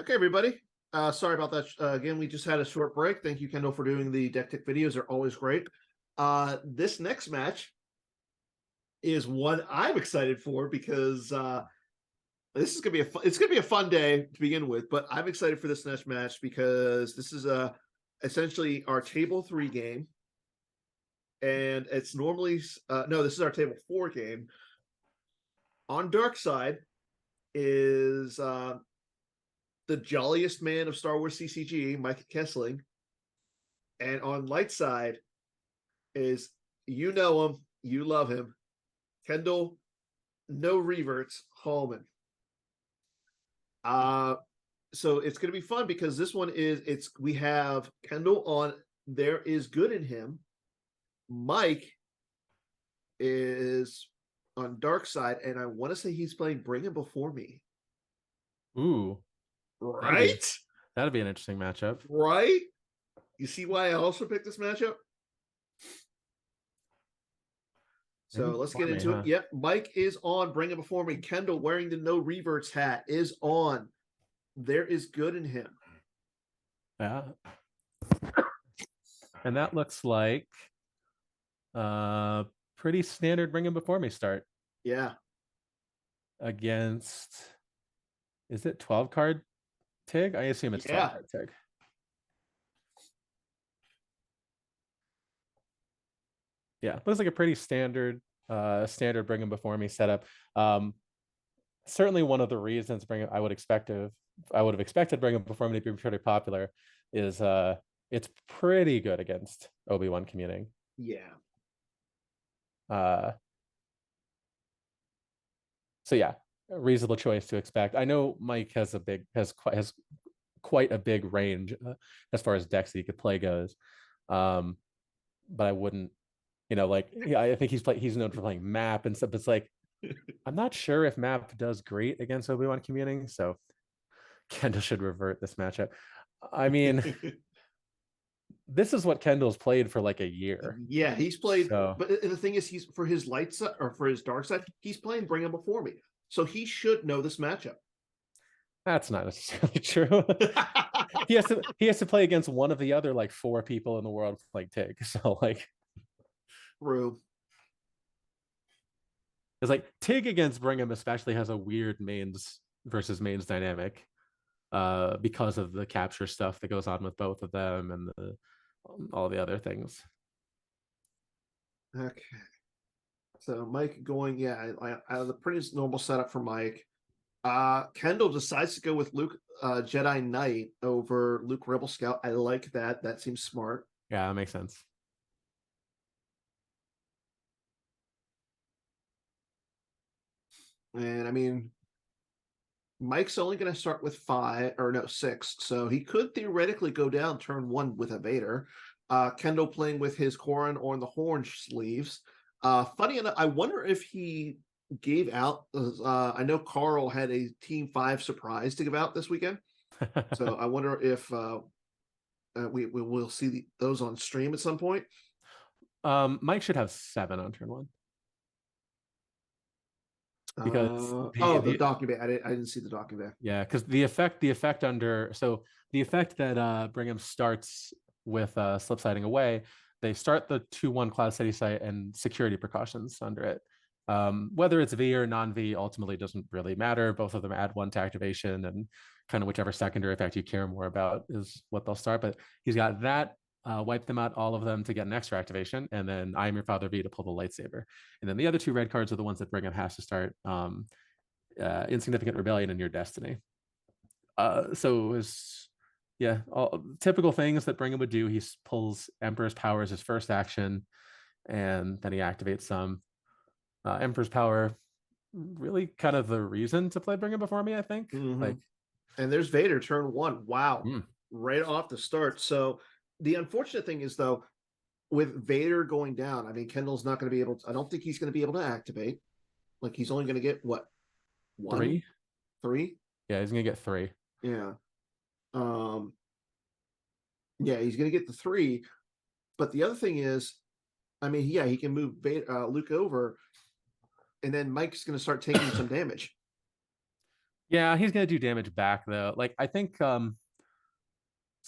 Okay, everybody. Sorry about that. Again, we just had a short break. Thank you, Kendall, for doing the deck tech videos. They're always great. This next match is one I'm excited for because this is gonna be it's gonna be a fun day to begin with. But I'm excited for this next match because this is essentially our table 3 game, and it's normally no, this is our table 4 game. On dark side is the jolliest man of Star Wars CCG, Mike Kessling. And on light side is, you know him, you love him, Kendall, no reverts, Halman. So it's going to be fun because this one is, we have Kendall on There Is Good in Him. Mike is on dark side, and I want to say he's playing Bring Him Before Me. Ooh. Right? That'd be an interesting matchup. Right? You see why I also picked this matchup? So let's get into it. Yep, Mike is on Bring It Before Me. Kendall, wearing the no reverts hat, is on There Is Good in Him. Yeah. And that looks like pretty standard Bring It Before Me start. Yeah. Against, is it 12 card TIG? I assume it's 12 card TIG. Yeah, looks like a pretty standard Bring Him Before Me setup. Certainly one of the reasons I would have expected Bring Him Before Me to be pretty popular is it's pretty good against Obi-Wan commuting. Yeah. So yeah, a reasonable choice to expect. I know Mike has quite a big range as far as decks that he could play goes, but I wouldn't, I think he's known for playing map and stuff. It's like I'm not sure if map does great against Obi-Wan commuting, so Kendall should revert this matchup. I mean, this is what Kendall's played for like a year. Yeah, he's played, but the thing is, he's for his light side or for his dark side, he's playing Bring Him Before Me, so he should know this matchup. That's not necessarily true. he has to play against one of the other like 4 people in the world like TIG. So like, true. It's like TIG against Bring Him especially has a weird mains versus mains dynamic because of the capture stuff that goes on with both of them and all the other things. Okay. So Mike going, the pretty normal setup for Mike. Kendall decides to go with Luke Jedi Knight over Luke Rebel Scout. I like that. That seems smart. Yeah, that makes sense. And I mean, Mike's only going to start with 6, so he could theoretically go down turn 1 with a Vader. Kendall playing with his Corrin on the horn sleeves. Funny enough, I wonder if he gave out. I know Carl had a Team 5 surprise to give out this weekend, so I wonder if we will see those on stream at some point. Mike should have 7 on turn 1. Because the document, I didn't see the document. Yeah, because the effect that Bring Him starts with slip siding away, they start the 2/1 Cloud City site and security precautions under it. Whether it's V or non-V ultimately doesn't really matter. Both of them add 1 to activation, and kind of whichever secondary effect you care more about is what they'll start. But he's got that. Wipe them out, all of them, to get an extra activation, and then I Am Your Father V to pull the lightsaber. And then the other 2 red cards are the ones that Bring Him has to start. Insignificant Rebellion and Your Destiny. So all typical things that Bring Him would do. He pulls Emperor's Power as his first action, and then he activates some. Emperor's Power, really kind of the reason to play Bring Him Before Me, I think. And there's Vader turn 1. Wow, right off the start. So the unfortunate thing is, though, with Vader going down, I mean, Kendall's not going to be able to, I don't think he's going to be able to activate. Like, he's only going to get what? 1? 3? Yeah, he's going to get 3. Yeah. Yeah, he's going to get the 3. But the other thing is, I mean, yeah, he can move Luke over, and then Mike's going to start taking some damage. Yeah, he's gonna do damage back though. Like I think so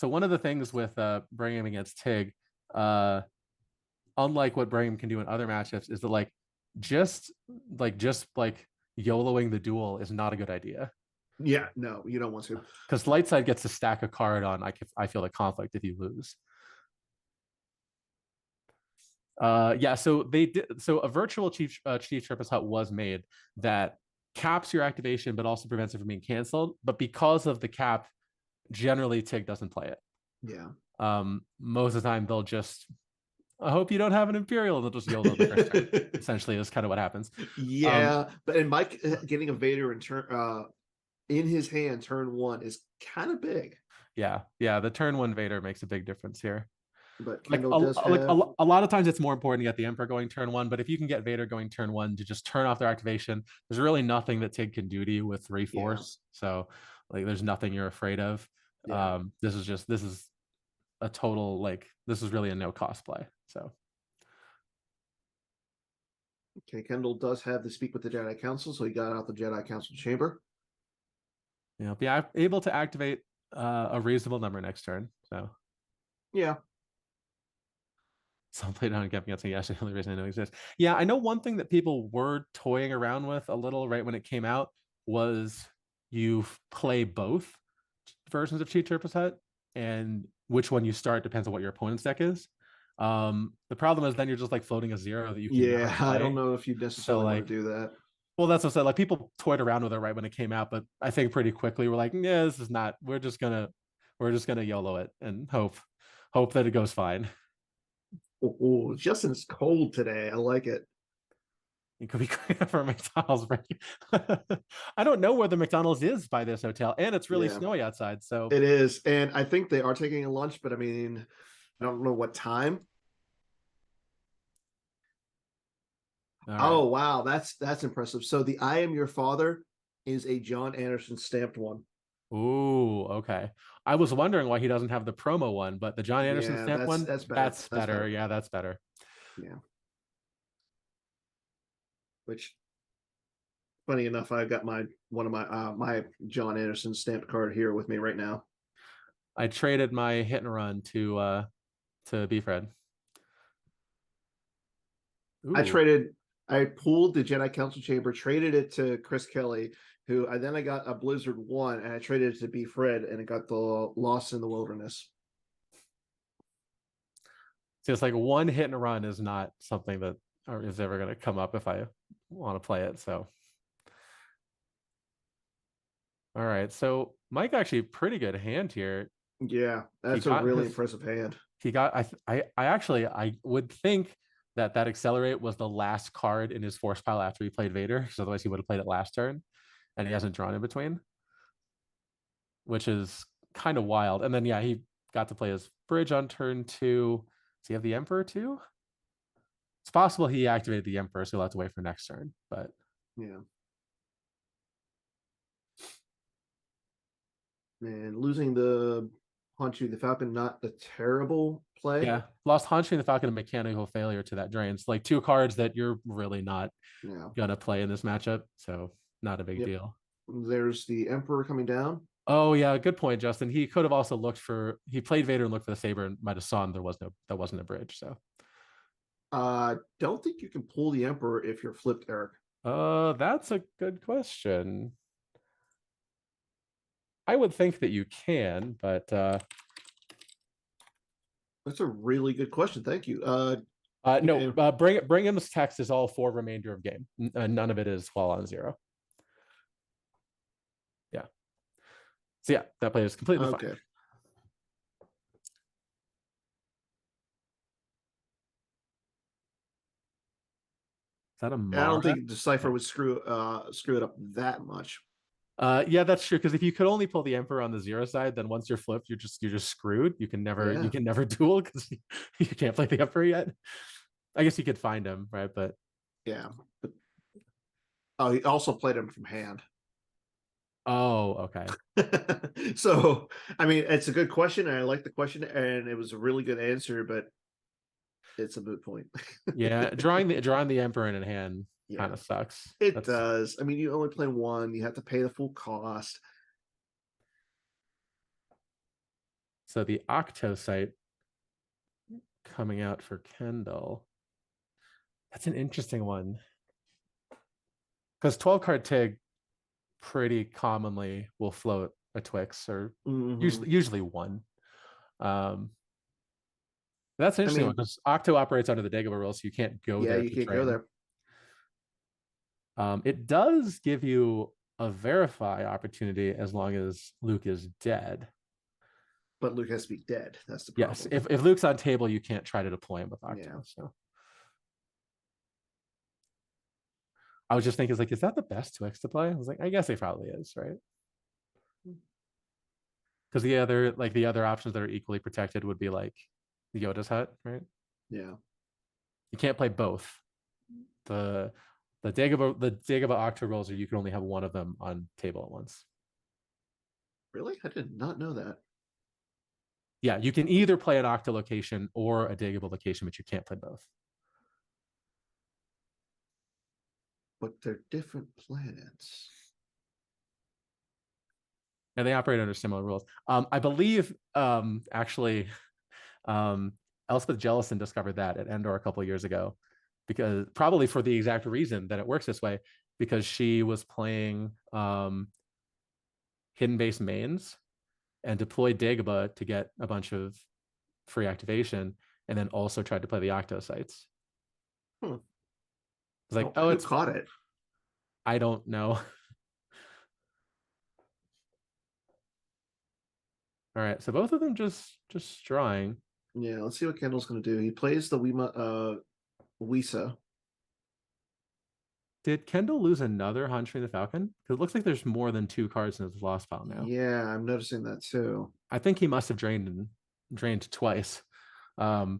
one of the things with Brigham against Tig, uh unlike what Brigham can do in other matchups, is that just like YOLOing the duel is not a good idea. Yeah, no, you don't want to. Because Lightside gets to stack a card on I feel the conflict if you lose. Yeah, so they did. So a virtual Chief Purpose Hut was made that caps your activation, but also prevents it from being canceled. But because of the cap, generally Tig doesn't play it. Yeah. Most of the time they'll just. I hope you don't have an Imperial. They'll just YOLO the first turn. Essentially, is kind of what happens. Yeah, but in Mike getting a Vader in his hand turn 1 is kind of big. Yeah, the turn 1 Vader makes a big difference here. But Like Kendall does have a lot of times it's more important to get the Emperor going turn 1, but if you can get Vader going turn 1 to just turn off their activation, there's really nothing that Tig can do to you with 3 force. So like there's nothing you're afraid of. Yeah. This is a total this is really a no cost play. So Okay, Kendall does have the speak with the Jedi Council, so he got out the Jedi Council chamber. be able to activate a reasonable number next turn. So yeah. Some played on Gap Guessing. Actually, the only reason I know exists. Yeah, I know one thing that people were toying around with a little right when it came out was you play both versions of Cheat Purpose Hut, and which one you start depends on what your opponent's deck is. The problem is then you're just like floating a 0 that you can never play. I don't know if you necessarily want to do that. Well, that's what I said. Like people toyed around with it right when it came out, but I think pretty quickly we're like, yeah, this is not. We're just gonna YOLO it and hope that it goes fine. Oh, Justin's cold today. I like it. It could be great for McDonald's break. I don't know where the McDonald's is by this hotel, and it's really snowy outside. So it is, and I think they are taking a lunch, but I mean, I don't know what time. Oh wow, that's impressive. So the "I am your father" is a John Anderson stamped one. Ooh, okay. I was wondering why he doesn't have the promo one, but the John Anderson stamp one, that's better. Yeah, that's better. Yeah. Which, funny enough, I've got one of my John Anderson stamped card here with me right now. I traded my hit and run to B-Fred. I pulled the Jedi Council chamber, traded it to Chris Kelly, who I got a Blizzard 1, and I traded it to B. Fred, and it got the Lost in the Wilderness. So it's like one hit and run is not something that is ever going to come up if I want to play it. So, all right. So Mike actually pretty good hand here. Yeah, that's a really impressive hand. He got I would think that Accelerate was the last card in his force pile after he played Vader, because otherwise he would have played it last turn, and he hasn't drawn in between, which is kind of wild. And then yeah, he got to play his bridge on turn 2. Does he have the Emperor too? It's possible he activated the Emperor, so he'll have to wait for next turn. But yeah. And losing the Hanchu the Falcon, not a terrible play. Yeah, lost Hanchu the Falcon, a mechanical failure to that drain. It's like 2 cards that you're really not gonna play in this matchup, so not a big deal. There's the Emperor coming down. Oh yeah, good point, Justin. He could have also he played Vader and looked for the saber and might have saw that wasn't a bridge. So don't think you can pull the Emperor if you're flipped, Eric. That's a good question. I would think that you can, but that's a really good question. Thank you. No, bring him's text is all for remainder of game. None of it is while on 0. Yeah. So yeah, that play is completely fine. Is that a Mara? I don't think Decipher would screw it up that much. Yeah, that's true. Because if you could only pull the Emperor on the 0 side, then once you're flipped, you're just screwed. You can never duel because you can't play the Emperor yet. I guess you could find him, right? But yeah. Oh, he also played him from hand. Oh, okay. So, I mean, it's a good question, and I like the question, and it was a really good answer, but it's a moot point. Yeah, drawing the Emperor in hand Yeah, kind of sucks. it does. I mean, you only play one, you have to pay the full cost. So the Octo site coming out for Kendall. That's an interesting one. Because 12 card TIG pretty commonly will float a Twix or usually one. That's an interesting one because Octo operates under the Dagobah rule, so you can't go there. You can't go there. It does give you a verify opportunity as long as Luke is dead. But Luke has to be dead. That's the problem. Yes, if Luke's on table, you can't try to deploy him with Octo. Yeah. So I was just thinking, like, is that the best Twix to play? I was like, I guess it probably is, right? Because the other options that are equally protected would be like Yoda's Hut, right? Yeah. You can't play both. The Dagobah Octo rolls, or you can only have one of them on table at once. Really? I did not know that. Yeah, you can either play an Octo location or a Dagobah location, but you can't play both. But they're different planets. And they operate under similar rules. I believe actually Elspeth Jellison discovered that at Endor a couple of years ago, because probably for the exact reason that it works this way, because she was playing hidden base mains and deployed Dagobah to get a bunch of free activation, and then also tried to play the Octo sites. It's like, who caught it? I don't know. All right, so both of them just drawing. Yeah, let's see what Kendall's going to do. He plays the Wisa. Did Kendall lose another Hunching the Falcon? Because it looks like there's more than 2 cards in his lost pile now. Yeah, I'm noticing that too. I think he must have drained twice,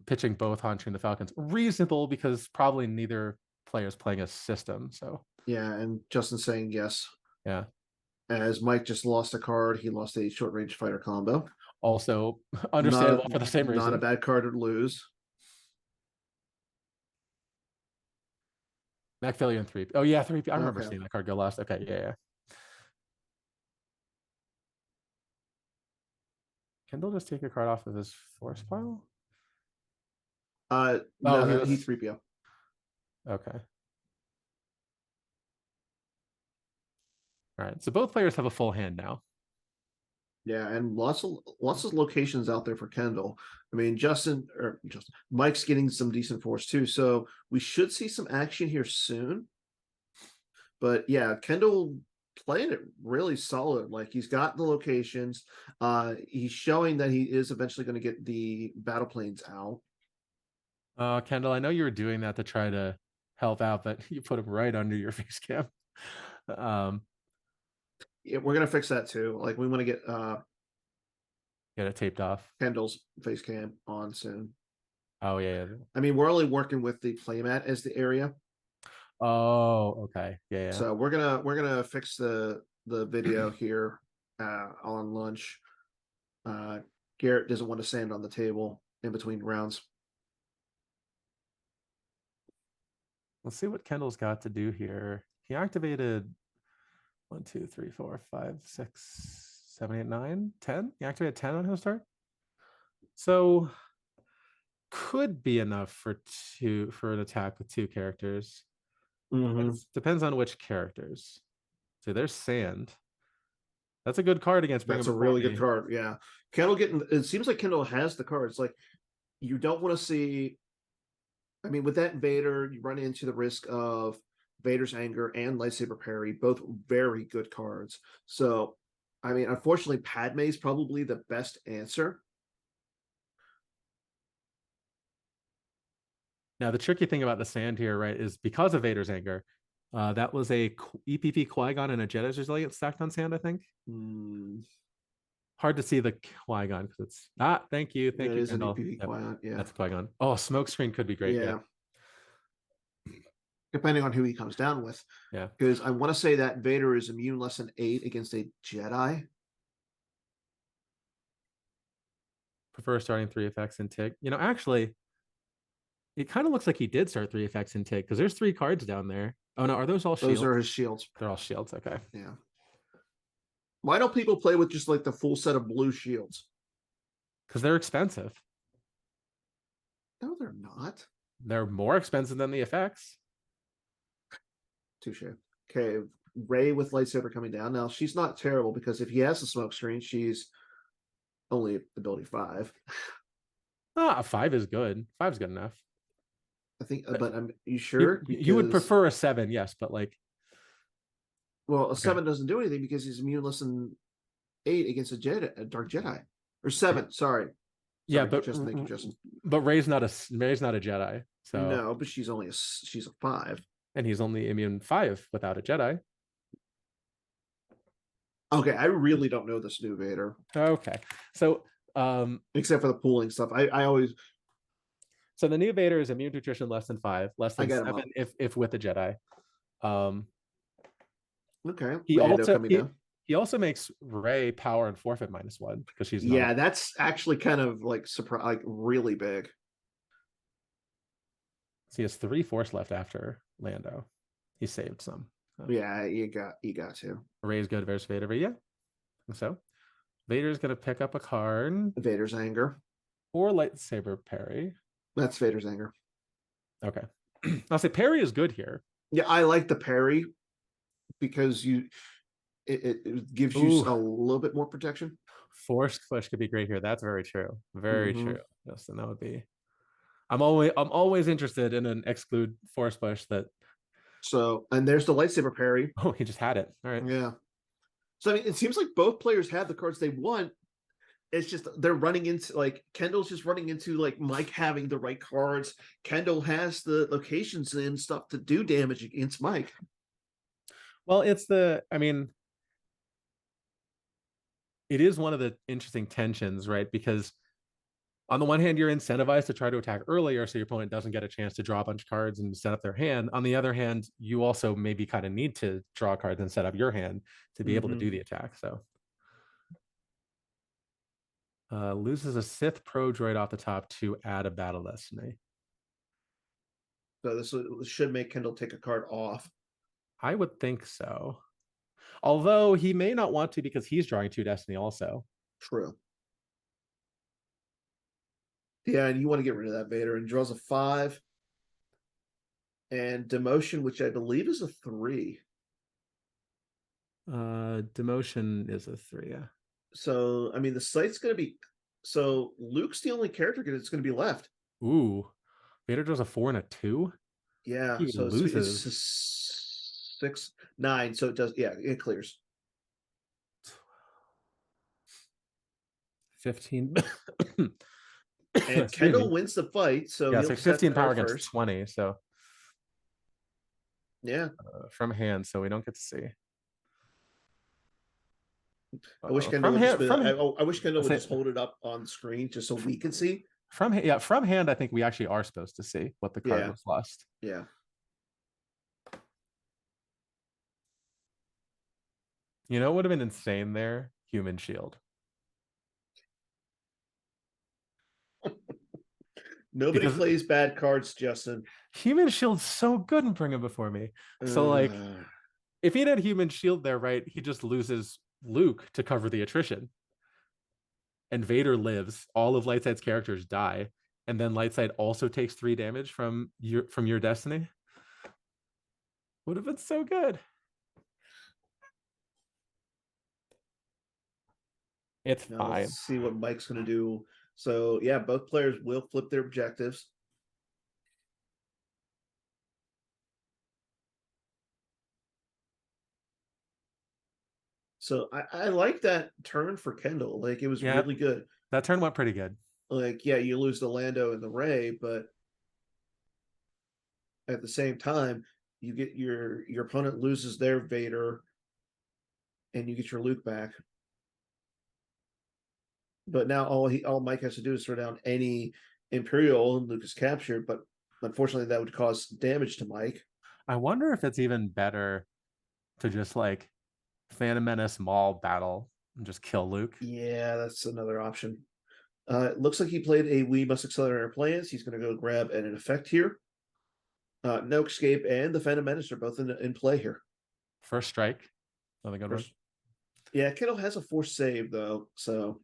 pitching both Hunching the Falcons. Reasonable, because probably neither player is playing a system. So yeah, and Justin's saying yes. Yeah. As Mike just lost a card, he lost a short range fighter combo. Also understandable for the same reason. Not a bad card to lose. Macphillion 3. Oh yeah, 3. I remember seeing that card go last. Okay, yeah. Kendall just take a card off of his force pile? No, he 3PO. Okay. All right, so both players have a full hand now. Yeah, and lots of locations out there for Kendall. I mean, Mike's getting some decent force too, so we should see some action here soon. But yeah, Kendall playing it really solid. Like, he's got the locations. He's showing that he is eventually going to get the battle planes out. Kendall, I know you were doing that to try to help out, but you put him right under your face cam. Yeah, we're gonna fix that too. Like, we want to get it taped off. Kendall's face cam on soon. Oh yeah. I mean, we're only working with the playmat as the area. Oh, okay. Yeah. So we're gonna fix the video here on lunch. Garrett doesn't want to stand on the table in between rounds. Let's see what Kendall's got to do here. He activated 1, 2, 3, 4, 5, 6, 7, 8, 9, 10. He activated 10 on his start. So could be enough for an attack with 2 characters. Depends on which characters. So there's Sand. That's a good card against. That's a really good card. Yeah, Kendall it seems like Kendall has the cards. Like, you don't want to see. I mean, with that Vader, you run into the risk of Vader's Anger and Lightsaber Parry, both very good cards. So, I mean, unfortunately, Padme is probably the best answer. Now, the tricky thing about the Sand here, right, is because of Vader's Anger, that was a EPP Qui-Gon and a Jedi's Resilience stacked on Sand, I think. Hard to see the Qui-Gon because it's thank you, Kendall. Qui-Gon, yeah, that's Qui-Gon. Oh, Smokescreen could be great. Yeah. Depending on who he comes down with. Yeah. Because I want to say that Vader is immune less than 8 against a Jedi. Prefer starting 3 effects in TIG. Actually, it kind of looks like he did start 3 effects in TIG because there's 3 cards down there. Oh no, are those all Those shields? are his shields. They're all shields. Okay. Yeah. Why don't people play with just like the full set of blue shields? Because they're expensive. No, they're not. They're more expensive than the effects. Touche. Okay, Ray with lightsaber coming down. Now she's not terrible because if he has the smoke screen, she's only ability 5. Ah, 5 is good. 5's good enough. I think, but I'm you sure? You would prefer a 7, yes, but like, well, a 7 doesn't do anything because he's immune less than 8 against a dark Jedi, or 7. Sorry. Yeah, but Ray's not a Jedi. So no, but she's a 5, and he's only immune 5 without a Jedi. Okay, I really don't know this new Vader. Okay, so except for the pooling stuff, I always. So the new Vader is immune to attrition less than 5, less than 7 if with a Jedi. Okay. He also makes Rey power and forfeit -1 because she's not that's actually kind of like really big. So he has 3 force left after Lando. He saved some. So. Yeah, you got to. Rey's good versus Vader, yeah. So Vader's gonna pick up a card. Vader's anger. Or lightsaber parry. That's Vader's anger. Okay. I'll say parry is good here. Yeah, I like the parry because it gives you a little bit more protection. Force push could be great here. That's very true. Very true. Justin, that would be. I'm always interested in an exclude force push that. So, and there's the lightsaber parry. Oh, he just had it. All right. Yeah. So I mean, it seems like both players have the cards they want. It's just they're running into like Kendall's just running into like Mike having the right cards. Kendall has the locations and stuff to do damage against Mike. Well, it is one of the interesting tensions, right? Because on the one hand, you're incentivized to try to attack earlier so your opponent doesn't get a chance to draw a bunch of cards and set up their hand. On the other hand, you also maybe kind of need to draw cards and set up your hand to be able to do the attack. So loses a Sith Pro Droid off the top to add a Battle Destiny. So this should make Kendall take a card off. I would think so. Although he may not want to because he's drawing 2 Destiny also. True. Yeah, and you want to get rid of that Vader, and draws a 5. And demotion, which I believe is a 3. Demotion is a 3, yeah. So, I mean, the site's going to be... So, Luke's the only character that's going to be left. Ooh. Vader draws a 4 and a 2? Yeah, so loses. It's 6, 9, so it does... Yeah, it clears. 15... And Kendall wins the fight, so yeah, it's like 15 power against 20. So yeah, from hand, so we don't get to see. I wish Kendall would just hold it up on screen just so we can see. From hand, I think we actually are supposed to see what the card was lost. Yeah. You know what would have been insane there? Human shield. Nobody plays bad cards, Justin. Human Shield's so good in Bring Him Before Me. So like, if he had Human Shield there, right, he just loses Luke to cover the attrition. And Vader lives. All of Lightside's characters die. And then Lightside also takes 3 damage from your Destiny. Would have been so good. It's fine. Let's see what Mike's going to do. So, yeah, both players will flip their objectives. So, I like that turn for Kendall. Like, it was really good. That turn went pretty good. Like, yeah, you lose the Lando and the Rey, but at the same time, you get your opponent loses their Vader, and you get your Luke back. But now all Mike has to do is throw down any Imperial and Luke is captured, but unfortunately that would cause damage to Mike. I wonder if it's even better to just like Phantom Menace Maul battle and just kill Luke. Yeah, that's another option. It looks like he played a We Must Accelerate Our Plans. He's going to go grab an effect here. No Escape and the Phantom Menace are both in play here. First strike. Another good one. Yeah, Kendall has a force save though, so.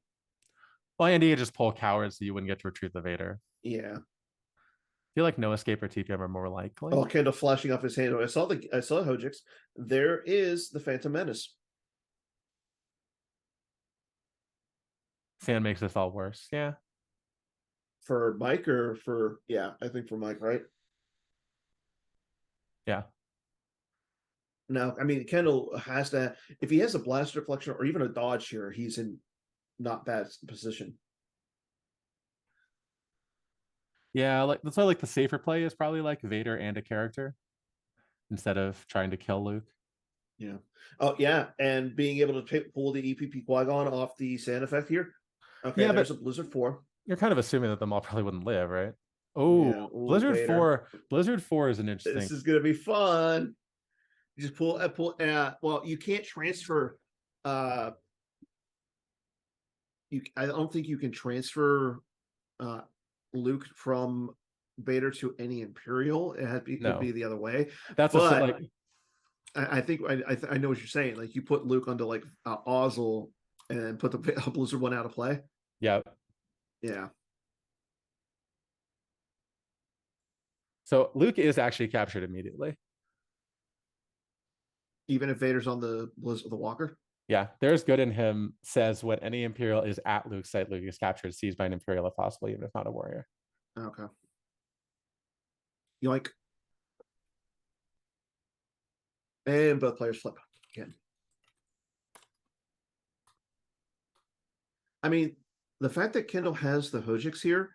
Well, and you could just pull Coward so you wouldn't get to retrieve the Vader. Yeah. I feel like No Escape or TPM are more likely. Oh, Kendall flashing off his hand. I saw Hojix. There is the Phantom Menace. Sand makes this all worse. Yeah. For Mike or for, yeah, I think for Mike, right? Yeah. No, I mean, Kendall has to, if he has a blast deflection or even a dodge here, he's in not bad position. Yeah, like that's why like the safer play is probably like Vader and a character instead of trying to kill Luke. Yeah. Oh, yeah. And being able to pull the EPP Qui-Gon off the sand effect here. Okay, Yeah, there's but a Blizzard 4. You're kind of assuming that them all probably wouldn't live, right? Oh, Yeah. Ooh, Blizzard Vader. 4. Blizzard 4 is an interesting. This is gonna be fun. You just pull. Well, you can't transfer. I don't think you can transfer Luke from Vader to any Imperial. It'd be the other way. That's but like I think I know what you're saying. Like you put Luke onto like Ozzel and put the Blizzard one out of play. Yeah. Yeah. So Luke is actually captured immediately. Even if Vader's on the Blizzard, the Walker. Yeah, there's good in him says when any Imperial is at Luke's site, Luke is captured, seized by an Imperial if possible, even if not a warrior. Okay. Yoink. And both players flip again. I mean, the fact that Kendall has the Hojix here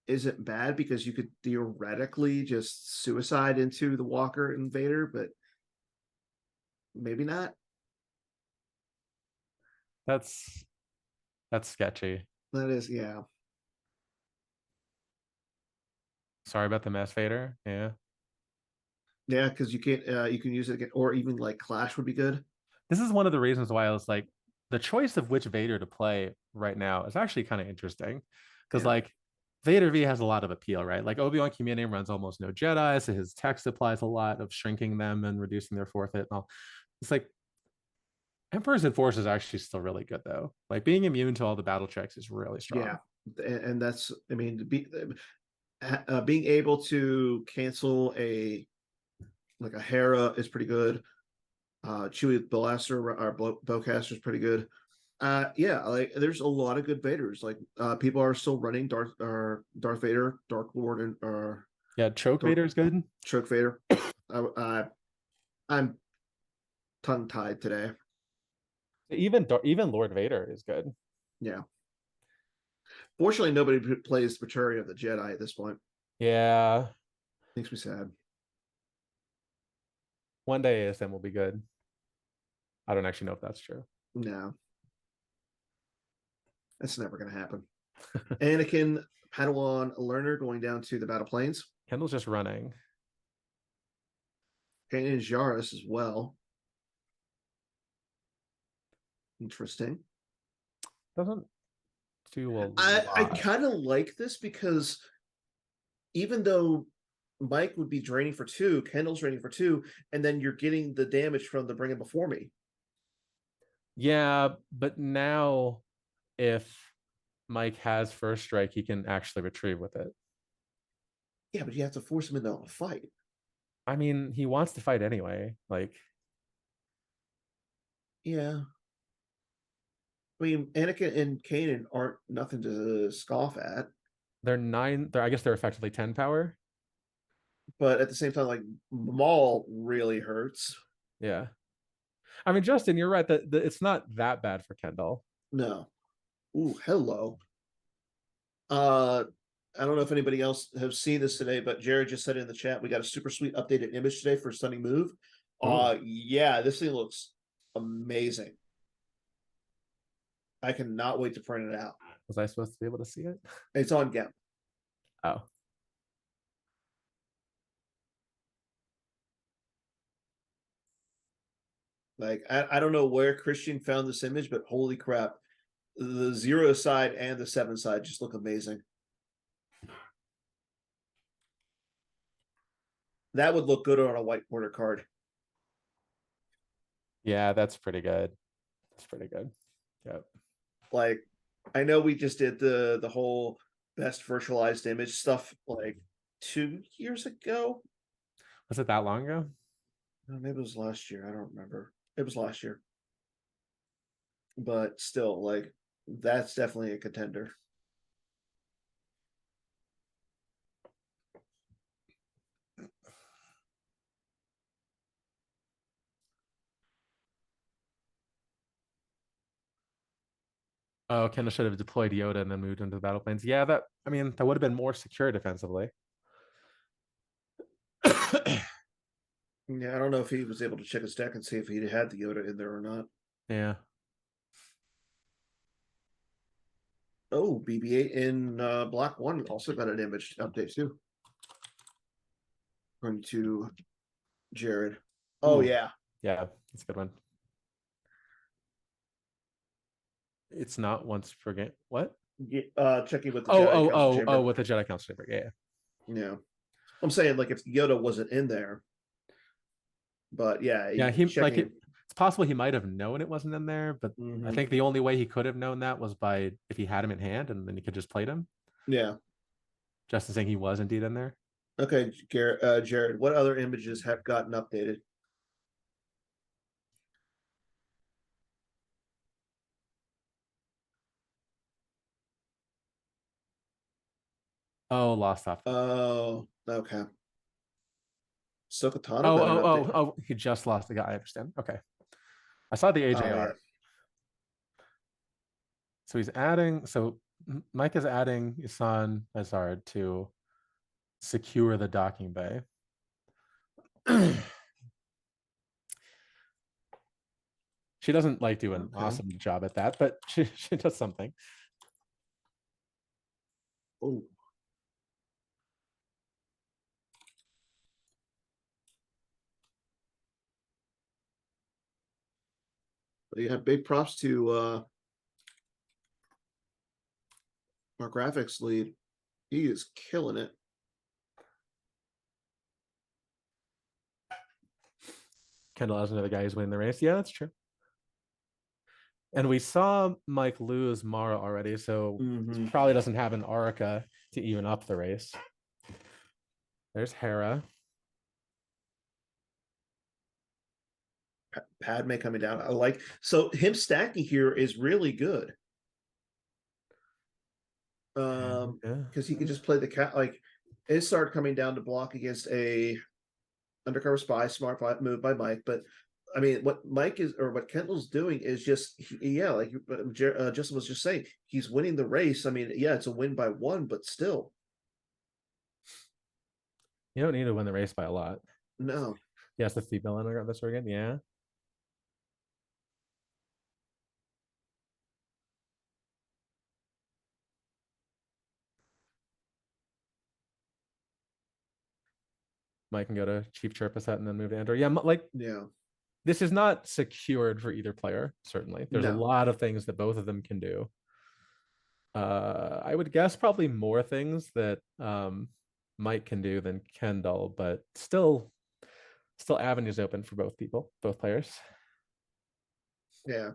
isn't bad because you could theoretically just suicide into the Walker Invader, but maybe not. That's sketchy. That is, yeah. Sorry about the mess, Vader. Yeah. Yeah, because you can't you can use it again, or even like Clash would be good. This is one of the reasons why I was like, the choice of which Vader to play right now is actually kind of interesting. Because like Vader V has a lot of appeal, right? Like Obi-Wan Community runs almost no Jedi, so his text applies a lot of shrinking them and reducing their forfeit and all. It's like Emperor's Enforce is actually still really good though. Like being immune to all the battle checks is really strong. Yeah, and that's, I mean, being able to cancel a Hera is pretty good. Chewie Blaster or Bowcaster is pretty good. Yeah, like there's a lot of good Vaders. Like people are still running Darth Vader, Dark Lord, and yeah, Choke Vader is good. Choke Vader. I'm tongue tied today. Even Lord Vader is good. Yeah. Fortunately, nobody plays Maturity of the Jedi at this point. Yeah. Makes me sad. One day ASM will be good. I don't actually know if that's true. No. That's never going to happen. Anakin, Padawan, learner going down to the battle plains. Kendall's just running. Okay, and Jairus as well. Interesting. Doesn't do a I kind of like this because even though Mike would be draining for 2, Kendall's draining for 2, and then you're getting the damage from the Bring It Before Me. Yeah, but now if Mike has first strike, he can actually retrieve with it. Yeah, but you have to force him into a fight. I mean, he wants to fight anyway. Like, yeah. I mean, Anakin and Kanan aren't nothing to scoff at. They're 9. I guess they're effectively 10 power. But at the same time, like Maul really hurts. Yeah. I mean, Justin, you're right that it's not that bad for Kendall. No. Ooh, hello. I don't know if anybody else has seen this today, but Jared just said in the chat we got a super sweet updated image today for Stunning Move. Yeah, this thing looks amazing. I cannot wait to print it out. Was I supposed to be able to see it? It's on GEM. Oh. Like, I don't know where Christian found this image, but holy crap. The 0 side and the 7 side just look amazing. That would look good on a white border card. Yeah, that's pretty good. That's pretty good. Yep. Like, I know we just did the whole best virtualized image stuff like 2 years ago. Was it that long ago? Maybe it was last year. I don't remember. It was last year. But still, like, that's definitely a contender. Oh, Kendall should have deployed Yoda and then moved into the battle planes. Yeah, that I mean that would have been more secure defensively. Yeah, I don't know if he was able to check his deck and see if he had the Yoda in there or not. Yeah. Oh, BB-8 in Black One also got an image update too. Going to Jared. Oh Ooh. yeah, Yeah, that's a good one. It's not once per game. What? checking with the Jedi Council Chamber. With the Jedi Council Chamber. Yeah. Yeah, I'm saying like if Yoda wasn't in there, but yeah, Yeah, he like checking. it's possible he might have known it wasn't in there, but I think the only way he could have known that was by if he had him in hand and then he could just play him. Yeah. Justin saying he was indeed in there. Okay, Jared, what other images have gotten updated? Oh, lost off. Oh, okay. Sokatana got an update. Oh, he just lost the guy. I understand. Okay. I saw the AJR. Oh, yeah. So he's adding, so Mike is adding Isan Azard to secure the docking bay. She doesn't like do an awesome job at that, but she does something. Oh. Yeah, big props to our graphics lead. He is killing it. Kendall has another guy who's winning the race. Yeah, that's true. And we saw Mike lose Mara already, so he probably doesn't have an Orica to even up the race. There's Hera. Padme coming down. I like so him stacking here is really good. Because he could just play the cat like it started coming down to block against a undercover spy, smart move by Mike. But I mean, what Mike is or what Kendall's doing is just yeah, like Justin was just saying, he's winning the race. I mean, yeah, it's a win by one, but still, you don't need to win the race by a lot. No. Yes, the female underground this again. Yeah. Mike can go to Chief Chirpa and then move to Andor. Yeah, like this is not secured for either player, certainly. There's a lot of things that both of them can do. I would guess probably more things that Mike can do than Kendall, but still avenues open for both people, both players. Yeah.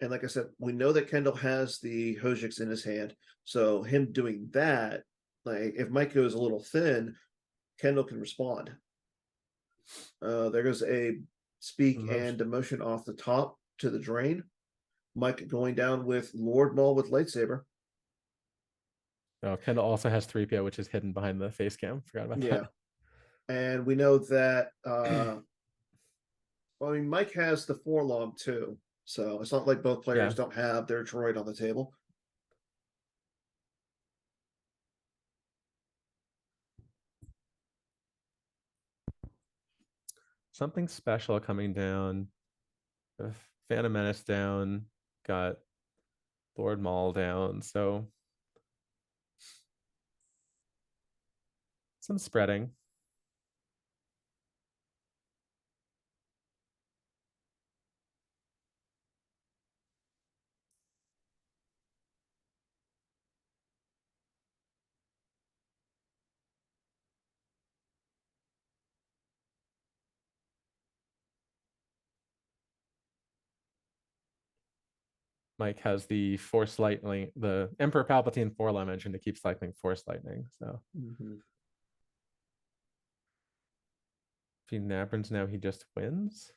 And like I said, we know that Kendall has the Hojiks in his hand. So him doing that, like if Mike goes a little thin, Kendall can respond. There goes a speak and demotion off the top to the drain. Mike going down with Lord Maul with lightsaber. Oh, Kendall also has 3PO, which is hidden behind the face cam. Forgot about that. And we know that I mean Mike has the forelog too. So it's not like both players don't have their droid on the table. Something special coming down. Phantom Menace down. Got Lord Maul down. So some spreading. Mike has the Force Lightning, the Emperor Palpatine 4-line engine to keep cycling Force Lightning. So if he Nabrins now, he just wins.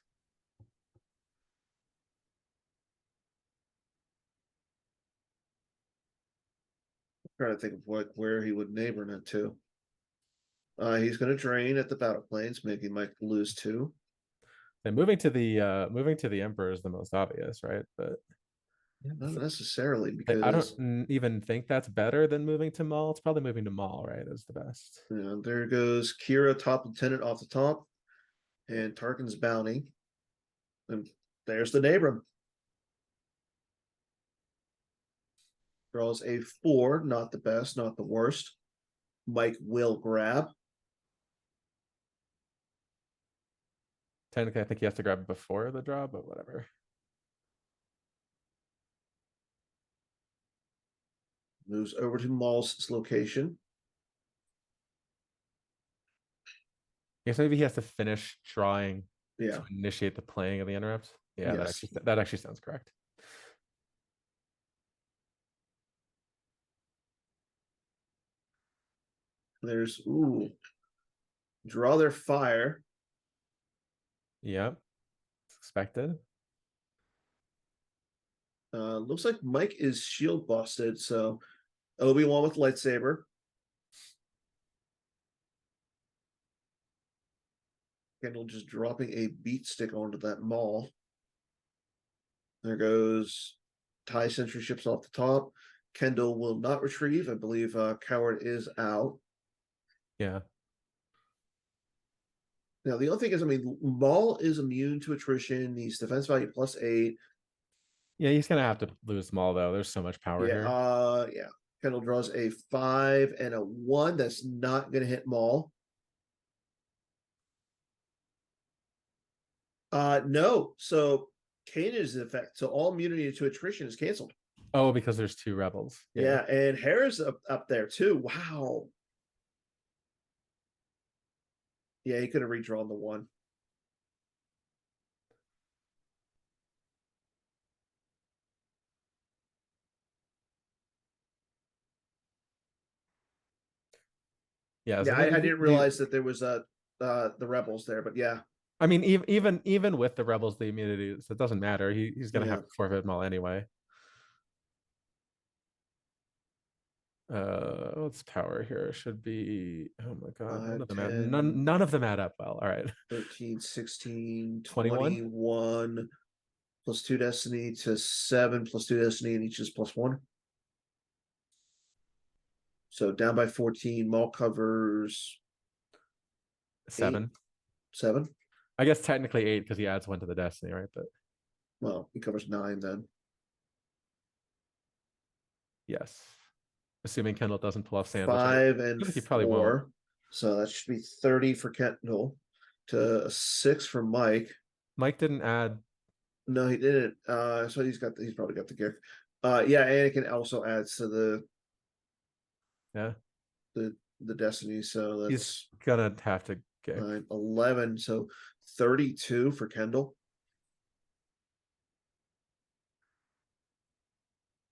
Trying to think of where he would neighbor it to. He's going to drain at the battle planes, making Mike lose 2. And moving to the Emperor is the most obvious, right? But not necessarily, I because don't even think that's better than moving to Maul. It's probably moving to Maul, right? Is the best. there goes Kira, top lieutenant, off the top, and Tarkin's bounty, and there's the neighbor. Draws a 4, not the best, not the worst. Mike will grab. Technically, I think he has to grab before the draw, but whatever. Moves over to Maul's location. I guess maybe he has to finish drawing Yeah. to initiate the playing of the interrupt. Yeah, Yes. that actually sounds correct. There's draw their fire. Yep. It's expected. Looks like Mike is shield busted, so Obi-Wan with lightsaber. Kendall just dropping a beat stick onto that Maul. There goes TIE sentry ships off the top. Kendall will not retrieve. I believe Coward is out. Yeah. Now, the other thing is, I mean, Maul is immune to attrition. He's defense value +8. Yeah, he's gonna have to lose Maul though. There's so much power here. Yeah. Kendall draws a 5 and a 1. That's not going to hit Maul. No. So Kanan is in effect. So all immunity to attrition is canceled. Oh, because there's 2 rebels. Yeah, and Hera's up there too. Wow. Yeah, he could have redrawn the 1. Yeah, Yeah, I didn't realize that there was the rebels there, but yeah. I mean, even with the rebels, the immunities, it doesn't matter. He's gonna have to forfeit Maul anyway. What's power here? Should be, oh my god, none of them add up well. All right. 13, 16, 21? 21 plus 2 destiny to 7 plus 2 destiny, and each is +1. So down by 14. Maul covers 7. 7. I guess technically 8 because he adds 1 to the destiny, right? But well, he covers 9 then. Yes, assuming Kendall doesn't pull off sand. 5 and he 4. Probably won't. So that should be 30 for Kendall to 6 for Mike. Mike didn't add. No, he didn't. So he's probably got the gift. Yeah, Anakin also adds to the destiny. So that's he's gonna have to get 11. So 32 for Kendall.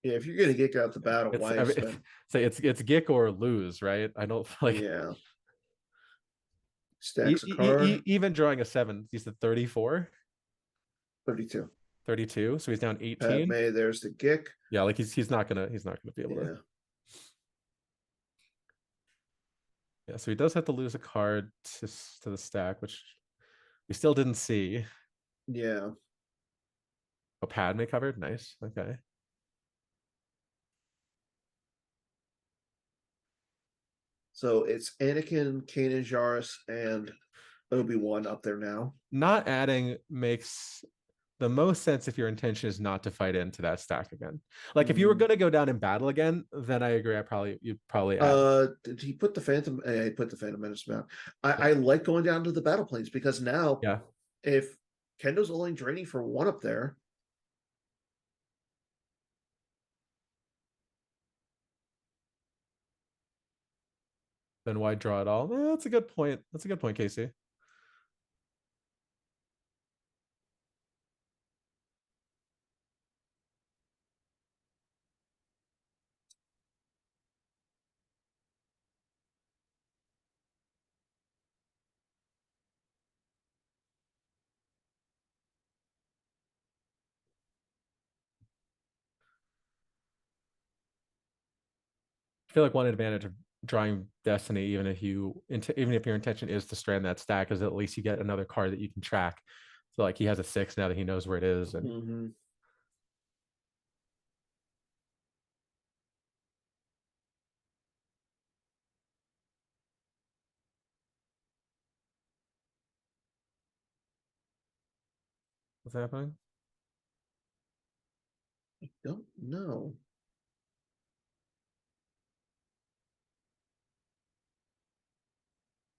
Yeah, if you're gonna get out the battle, say it's Gick or lose, right? I don't like. Yeah. Stacks a card. Even drawing a 7, he's at 34. 32. 32. So he's down 18. Padme, there's the Gick. Yeah, like he's not gonna be able to. Yeah, so he does have to lose a card to the stack, which we still didn't see. Yeah. Oh, Padme covered. Nice. Okay. So it's Anakin, Kanan Jarrus, and Obi-Wan up there now. Not adding makes the most sense if your intention is not to fight into that stack again. Like if you were going to go down in battle again, then I agree. You'd probably add. Did he put the Phantom? He put the Phantom Menace back. I like going down to the battle planes because now, if Kendall's only draining for 1 up there. Then why draw at all? That's a good point. That's a good point, Casey. feel like one advantage of drawing Destiny, even if your intention is to strand that stack, is at least you get another card that you can track. So like he has a 6 now that he knows where it is, and Mm-hmm. what's happening? Don't know.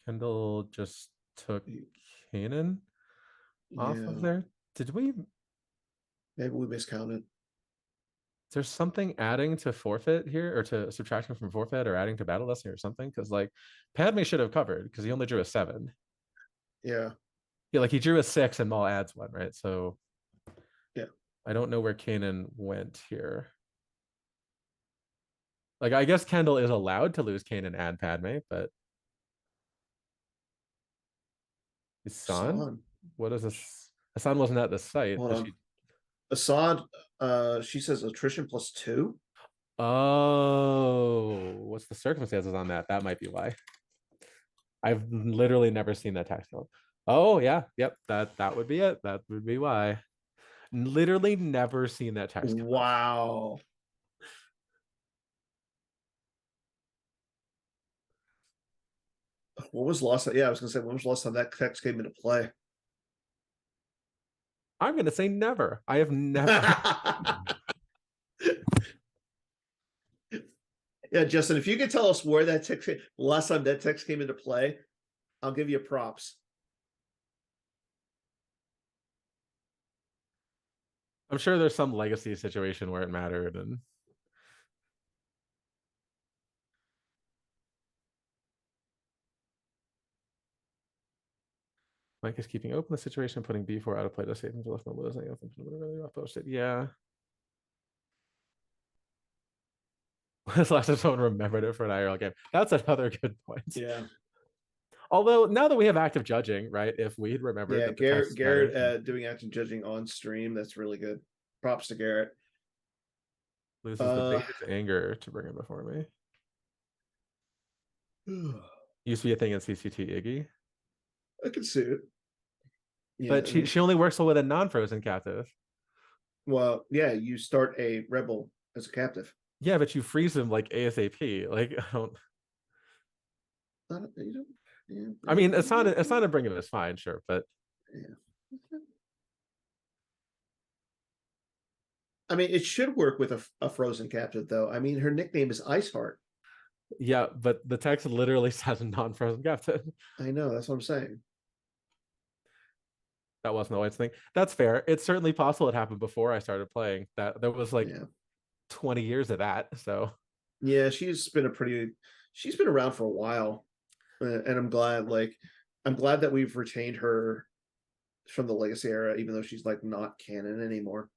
Kendall just took Kanan off of Yeah, there. Did we? maybe we miscounted. There's something adding to forfeit here, or to subtraction from forfeit, or adding to battle lesson or something. Because like Padme should have covered because he only drew a 7. Yeah, Yeah, like he drew a 6 and Maul adds 1, right? So yeah. I don't know where Kanan went here. Like I guess Kendall is allowed to lose Kanan and Padme, but Hassan? Assad. What is this? Hassan wasn't at the site. Hold Is on. she? Assad. She says attrition +2. Oh, what's the circumstances on that? That might be why. I've literally never seen that tax code. Oh yeah, yep. That would be it. That would be why. Literally never seen that text come up. Wow. What was the last time? Yeah, I was gonna say, when was the last time that text came into play? I'm gonna say never. I have never. Yeah, Justin, if you could tell us where that text, last time that text came into play, I'll give you props. I'm sure there's some legacy situation where it mattered, and Mike is keeping open the situation, putting B4 out of play to save him to left no losing. I think really off posted. Yeah. When's the last time someone remembered it for an IRL game? That's another good point. Yeah. Although now that we have active judging, right? If we'd remembered Yeah, that the text Garrett doing active judging on stream, that's really good. Props to Garrett. loses the biggest anger to bring him before me. Used to be a thing in CCT Iggy. I can see it. Yeah, But she only works with a non-frozen captive. well, yeah, you start a rebel as a captive. Yeah, but you freeze them like ASAP. Like I don't. You don't, yeah, I mean, it's not a bring him is fine, sure, but yeah. I mean, it should work with a frozen captive, though. I mean, her nickname is Iceheart. yeah, but the text literally says non-frozen captive. I know, that's what I'm saying. That wasn't the White's thing. That's fair. It's certainly possible it happened before I started playing. That there was like 20 years of that. So yeah, she's been around for a while, and I'm glad that we've retained her from the legacy era, even though she's like not canon anymore.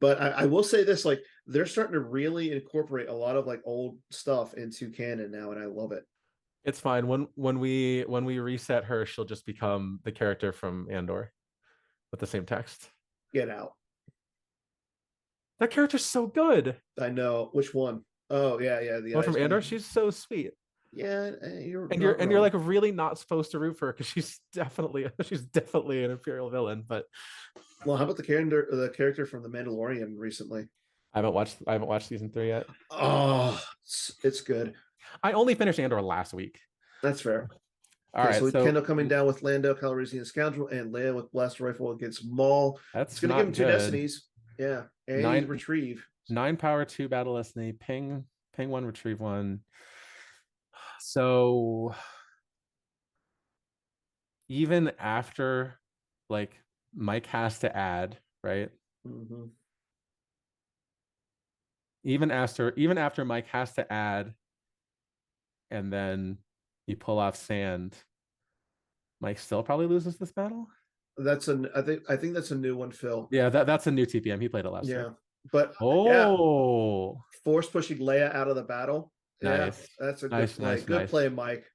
But I will say this, like they're starting to really incorporate a lot of like old stuff into canon now, and I love it. it's fine. When we reset her, she'll just become the character from Andor with the same text. Get out. That character's so good. I know. Which one? Oh yeah, the one from Andor. She's so sweet. Yeah, you're like really not supposed to root for her because she's definitely an Imperial villain. But well, how about the character from The Mandalorian recently? I haven't watched season 3 yet. Oh, it's good. I only finished Andor last week. That's fair. All right, so Kendall coming down with Lando, Calrissian Scoundrel, and Leia with Blaster Rifle against Maul. That's going to give him 2 destinies. Yeah, and 9 retrieve. 9 power, 2 battle destiny, ping 1, retrieve 1. So even after like Mike has to add, right? Mm-hmm. Even after Mike has to add, and then you pull off sand, Mike still probably loses this battle. I think that's a new one, Phil. Yeah, that's a new TPM. He played it last year. But force pushing Leia out of the battle. Nice. Yeah, that's a nice, good play. Nice, good play, Mike.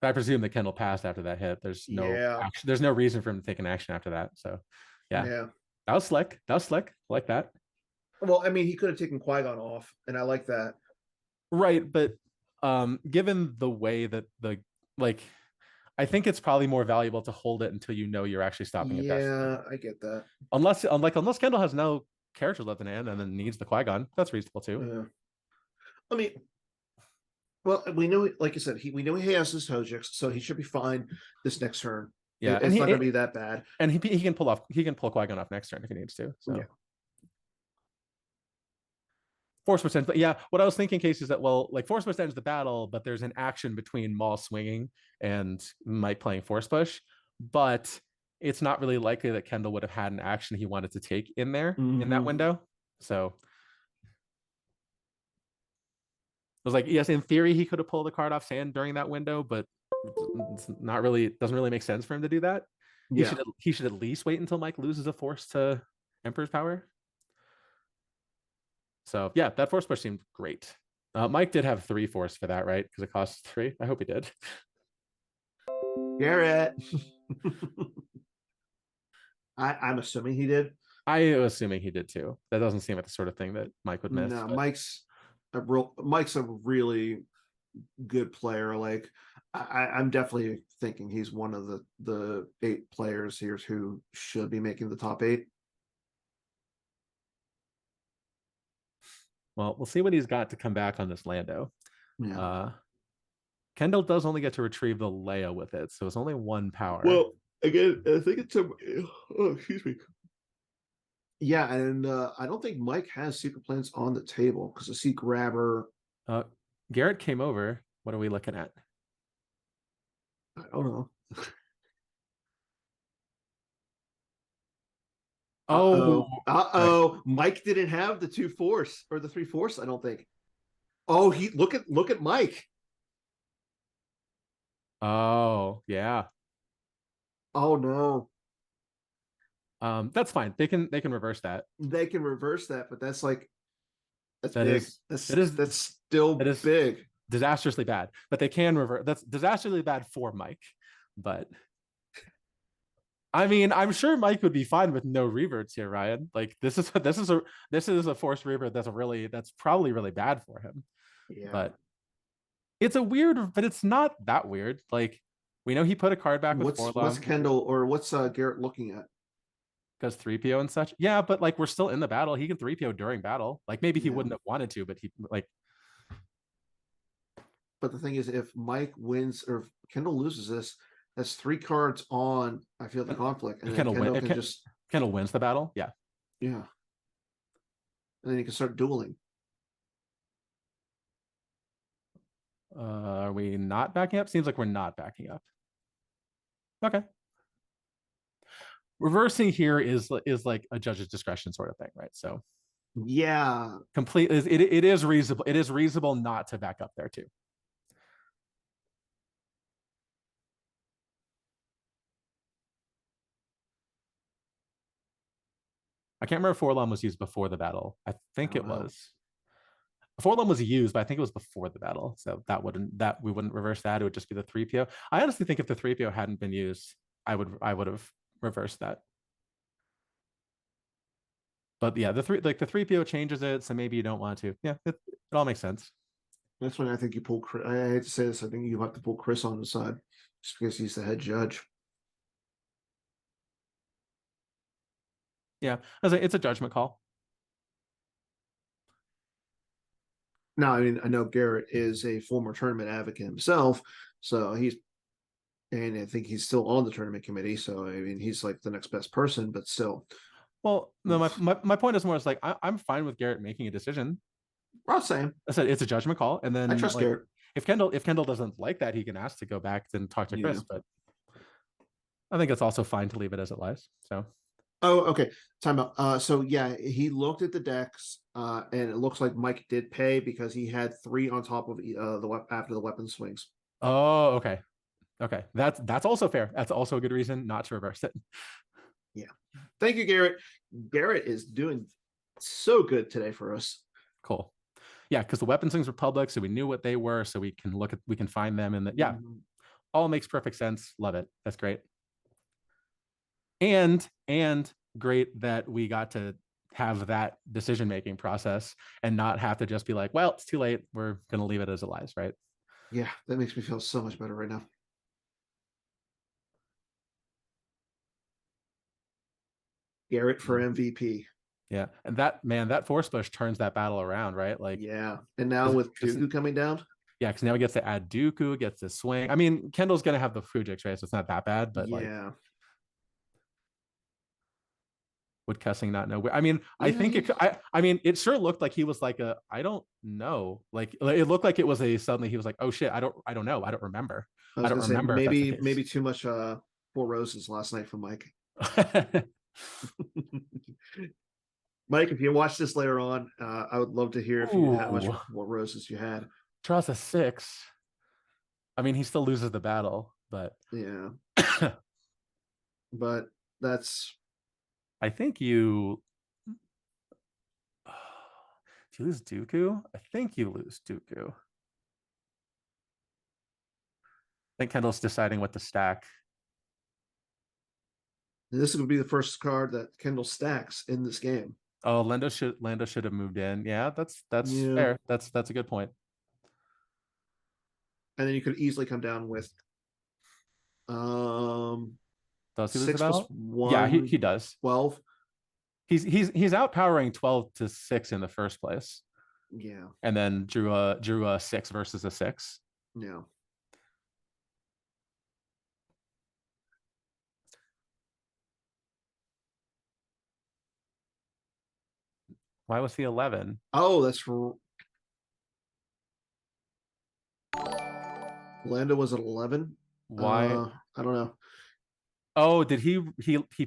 I presume that Kendall passed after that hit. There's no action. There's no reason for him to take an action after that. So yeah. Yeah. That was slick. I like that. Well, I mean, he could have taken Qui-Gon off, and I like that. Right, but given the way that like I think it's probably more valuable to hold it until you know you're actually stopping a destiny. Yeah, I get that. Unless Kendall has no character left in hand and then needs the Qui-Gon, that's reasonable too. Yeah. I mean, well, we know, like you said, we know he has his TIGIH, so he should be fine this next turn. Yeah, It's not going to be that bad. And he can pull Qui-Gon off next turn if he needs to. So yeah. Force percent, but yeah, what I was thinking, Casey, is that like Force push ends the battle, but there's an action between Maul swinging and Mike playing Force push, but it's not really likely that Kendall would have had an action he wanted to take in there in that window. So I was like, yes, in theory he could have pulled the card off Sand during that window, but it's not really, doesn't really make sense for him to do that. Yeah. He should at least wait until Mike loses a Force to Emperor's Power. So yeah, that Force push seemed great. Mike did have 3 Force for that, right? Because it costs 3. I hope he did. Garrett. I'm assuming he did. I'm assuming he did too. That doesn't seem like the sort of thing that Mike would miss. No, but Mike's a really good player. Like I'm definitely thinking he's one of the 8 players here who should be making the top 8. Well, we'll see what he's got to come back on this Lando. Yeah. Kendall does only get to retrieve the Leia with it, so it's only 1 power. Well, again, I think it's excuse me. Yeah, and I don't think Mike has secret plans on the table because the seat grabber. Garrett came over. What are we looking at? I don't know. Oh, Mike didn't have the 2 Force or the 3 Force, I don't think. Oh, he look at Mike. Oh, yeah. Oh no. That's fine. They can reverse that. They can reverse that, but that's like that's that big. Is that's still big. Disastrously bad. But they can reverse. That's disastrously bad for Mike. But I mean, I'm sure Mike would be fine with no reverts here, Ryan. Like this is a forced revert that's probably really bad for him. Yeah. But it's but it's not that weird. Like we know he put a card back with what's Kendall or what's Garrett looking at? Does 3PO and such. Yeah, but like we're still in the battle. He can 3PO during battle. Like maybe he wouldn't have wanted to, but he like. But the thing is, if Mike wins or if Kendall loses this, that's 3 cards on I feel the conflict. And Kendall wins the battle. Yeah. Yeah. And then you can start dueling. Are we not backing up? Seems like we're not backing up. Okay. Reversing here is like a judge's discretion sort of thing, right? So yeah, it is reasonable. It is reasonable not to back up there too. I can't remember if Forlom was used before the battle. I think it was. Forlom was used, but I think it was before the battle. So we wouldn't reverse that. It would just be the 3PO. I honestly think if the 3PO hadn't been used, I would have reversed that. But yeah, the 3PO changes it, so maybe you don't want to. Yeah, it all makes sense. That's when I think you pull Chris. I hate to say this, I think you have to pull Chris on the side just because he's the head judge. Yeah, it's a judgment call. Now, I mean, I know Garrett is a former tournament advocate himself, so and I think he's still on the tournament committee. So I mean, he's like the next best person, but still. Well, no, my point is more like I'm fine with Garrett making a decision. I'm saying I said it's a judgment call, and then I trust Garrett. If Kendall doesn't like that, he can ask to go back and talk to Chris. But I think it's also fine to leave it as it lies. So. Oh, okay. Time out. So yeah, he looked at the decks, and it looks like Mike did pay because he had 3 on top of after the weapon swings. Oh, okay. Okay, that's also fair. That's also a good reason not to reverse it. Yeah. Thank you, Garrett. Garrett is doing so good today for us. Cool. Yeah, because the weapon swings were public, so we knew what they were, so we can find them in the all makes perfect sense. Love it. That's great. And great that we got to have that decision-making process and not have to just be like, well, it's too late. We're going to leave it as it lies, right? Yeah, that makes me feel so much better right now. Garrett for MVP. Yeah. And that force push turns that battle around, right? Like, yeah. And now with Dooku coming down. Yeah, because now he gets to add Dooku, gets to swing. I mean, Kendall's going to have the Fujix, right? So it's not that bad, but like, yeah. would Kessling not know? I mean, I Yeah, think I mean, it sure looked like he was like I don't know. Like it looked like it was suddenly he was like, oh shit, I don't know. I don't remember. I I was don't gonna say remember if that's the maybe case. too much Four Roses last night from Mike. Mike, if you watch this later on, I would love to hear if you how much Ooh. Four Roses you had. Draws a 6. I mean, he still loses the battle, but Yeah. But that's I think you do you lose Dooku? I think you lose Dooku. I think Kendall's deciding what to stack. this would be the first card that Kendall stacks in this game. Oh, Lando should have moved in. Yeah, that's Yeah. fair. That's a good point. And then you could easily come down with Does he lose the 6 plus battle? 1. Yeah, he does. 12. He's outpowering 12 to 6 in the first place. Yeah. And then drew a 6 versus a 6. Yeah. Why was he 11? Oh, that's Lando was at 11. Why? I don't know. Oh, did he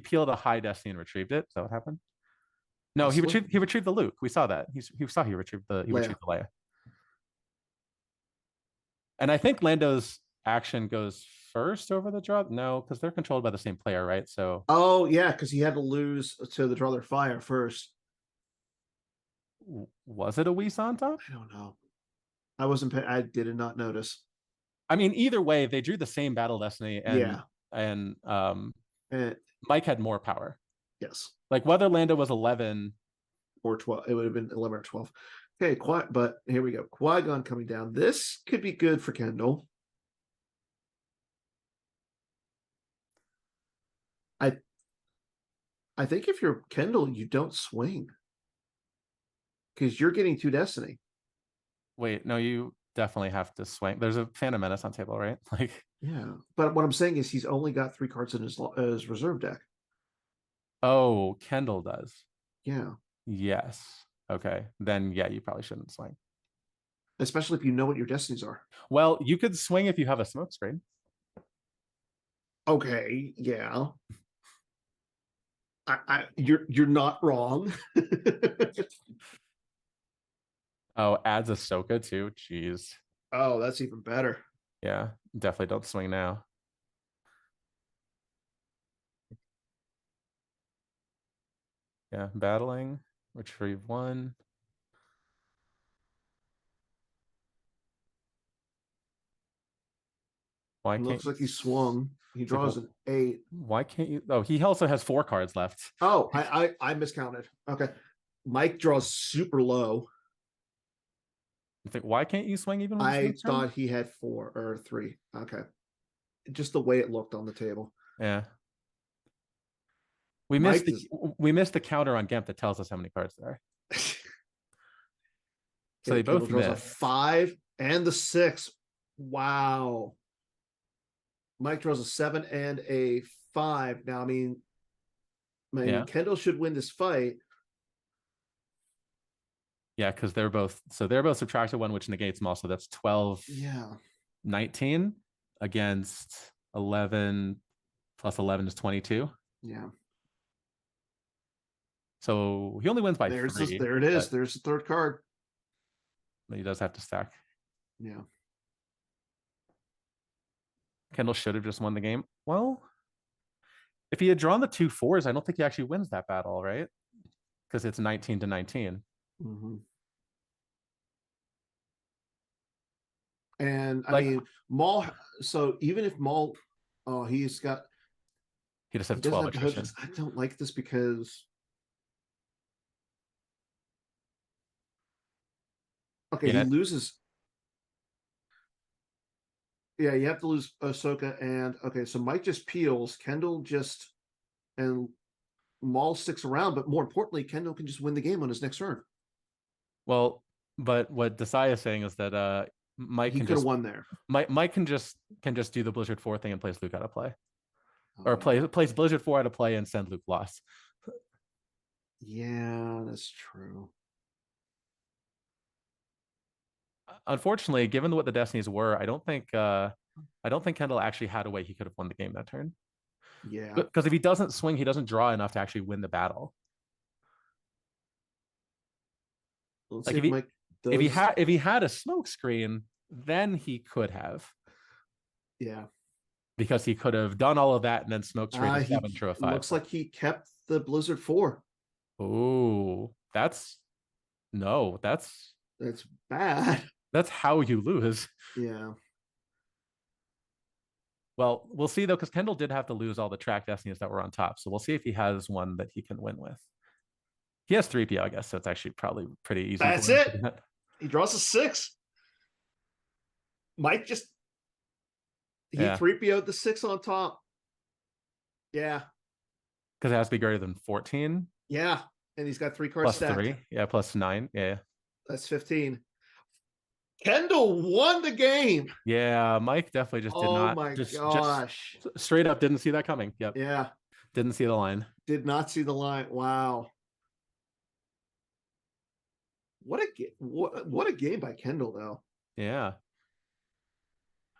peeled a high destiny and retrieved it? Is that what happened? No, he retrieved the Luke. We saw that. He retrieved the Leia. And I think Lando's action goes first over the draw. No, because they're controlled by the same player, right? So oh yeah, because he had to lose to the draw their fire first. Was it a Wisanta? I don't know. I wasn't. I did not notice. I mean, either way, they drew the same battle destiny, and Mike had more power. Yes. Like whether Lando was 11 or 12, it would have been 11 or 12. Okay, but here we go. Qui-Gon coming down. This could be good for Kendall. I think if you're Kendall, you don't swing because you're getting 2 destiny. Wait, no, you definitely have to swing. There's a Phantom Menace on table, right? Like, yeah, but what I'm saying is he's only got 3 cards in his reserve deck. Oh, Kendall does. Yeah. Yes. Okay. Then yeah, you probably shouldn't swing. Especially if you know what your destinies are. Well, you could swing if you have a smoke screen. Okay, yeah. You're not wrong. Oh, adds Ahsoka too. Jeez. Oh, that's even better. Yeah, definitely don't swing now. Yeah, battling, retrieve 1. Why can't looks like he swung. He draws an 8. Why can't you? Oh, he also has 4 cards left. Oh, I miscounted. Okay. Mike draws super low. I think why can't you swing even? I thought he had 4 or 3. Okay. Just the way it looked on the table. Yeah. We missed the counter on Gemp that tells us how many cards there are. So they both draws a 5 and the 6. Wow. Mike draws a 7 and a 5. Now, I mean, Kendall should win this fight. Yeah, because they're both subtracted 1, which negates them all. So that's 12. Yeah. 19 against 11 plus 11 is 22. Yeah. So he only wins by 3. There it is. There's the 3rd card. But he does have to stack. Yeah. Kendall should have just won the game. Well, if he had drawn the 2 4s, I don't think he actually wins that battle, right? Because it's 19 to 19. Mm-hmm. And I mean, Maul. So even if Maul, he just has 12 attrition. I don't like this because Okay, he loses. Yeah, you have to lose Ahsoka and okay, so Mike just peels, Kendall just and Maul sticks around, but more importantly, Kendall can just win the game on his next turn. Well, but what Desai is saying is that Mike He can could have just won there. Mike can just do the Blizzard 4 thing and plays Luke out of play. Or Oh. plays Blizzard 4 out of play and send Luke lost. Yeah, that's true. Unfortunately, given what the destinies were, I don't think Kendall actually had a way he could have won the game that turn. Yeah. Because if he doesn't swing, he doesn't draw enough to actually win the battle. Let's Like see if Mike does. if he had a smoke screen, then he could have. Yeah. Because he could have done all of that and then smoke screen a 7 to a 5. Looks like he kept the Blizzard 4. Oh, that's bad. That's how you lose. Yeah. Well, we'll see though, because Kendall did have to lose all the track destinies that were on top. So we'll see if he has one that he can win with. He has 3PO, I guess, so it's actually probably pretty easy. That's it. He draws a 6. Mike just he 3PO'd the 6 on top. Yeah. Because it has to be greater than 14. Yeah. And he's got 3 cards plus stacked. 3. Yeah, plus 9. Yeah. That's 15. Kendall won the game. Yeah, Mike definitely just did not. Oh my gosh. Just straight up didn't see that coming. Yep. Yeah. Didn't see the line. Did not see the line. Wow. What a game by Kendall though. Yeah.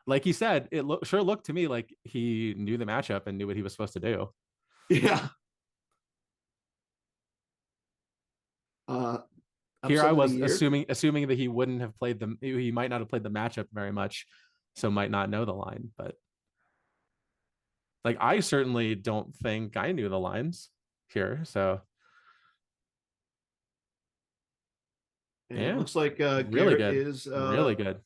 Like he said, it sure looked to me like he knew the matchup and knew what he was supposed to do. Yeah. Here I was assuming that he wouldn't have played them. He might not have played the matchup very much, so might not know the line. But like, I certainly don't think I knew the lines here. So yeah, it looks like really Garrett good. Is really good.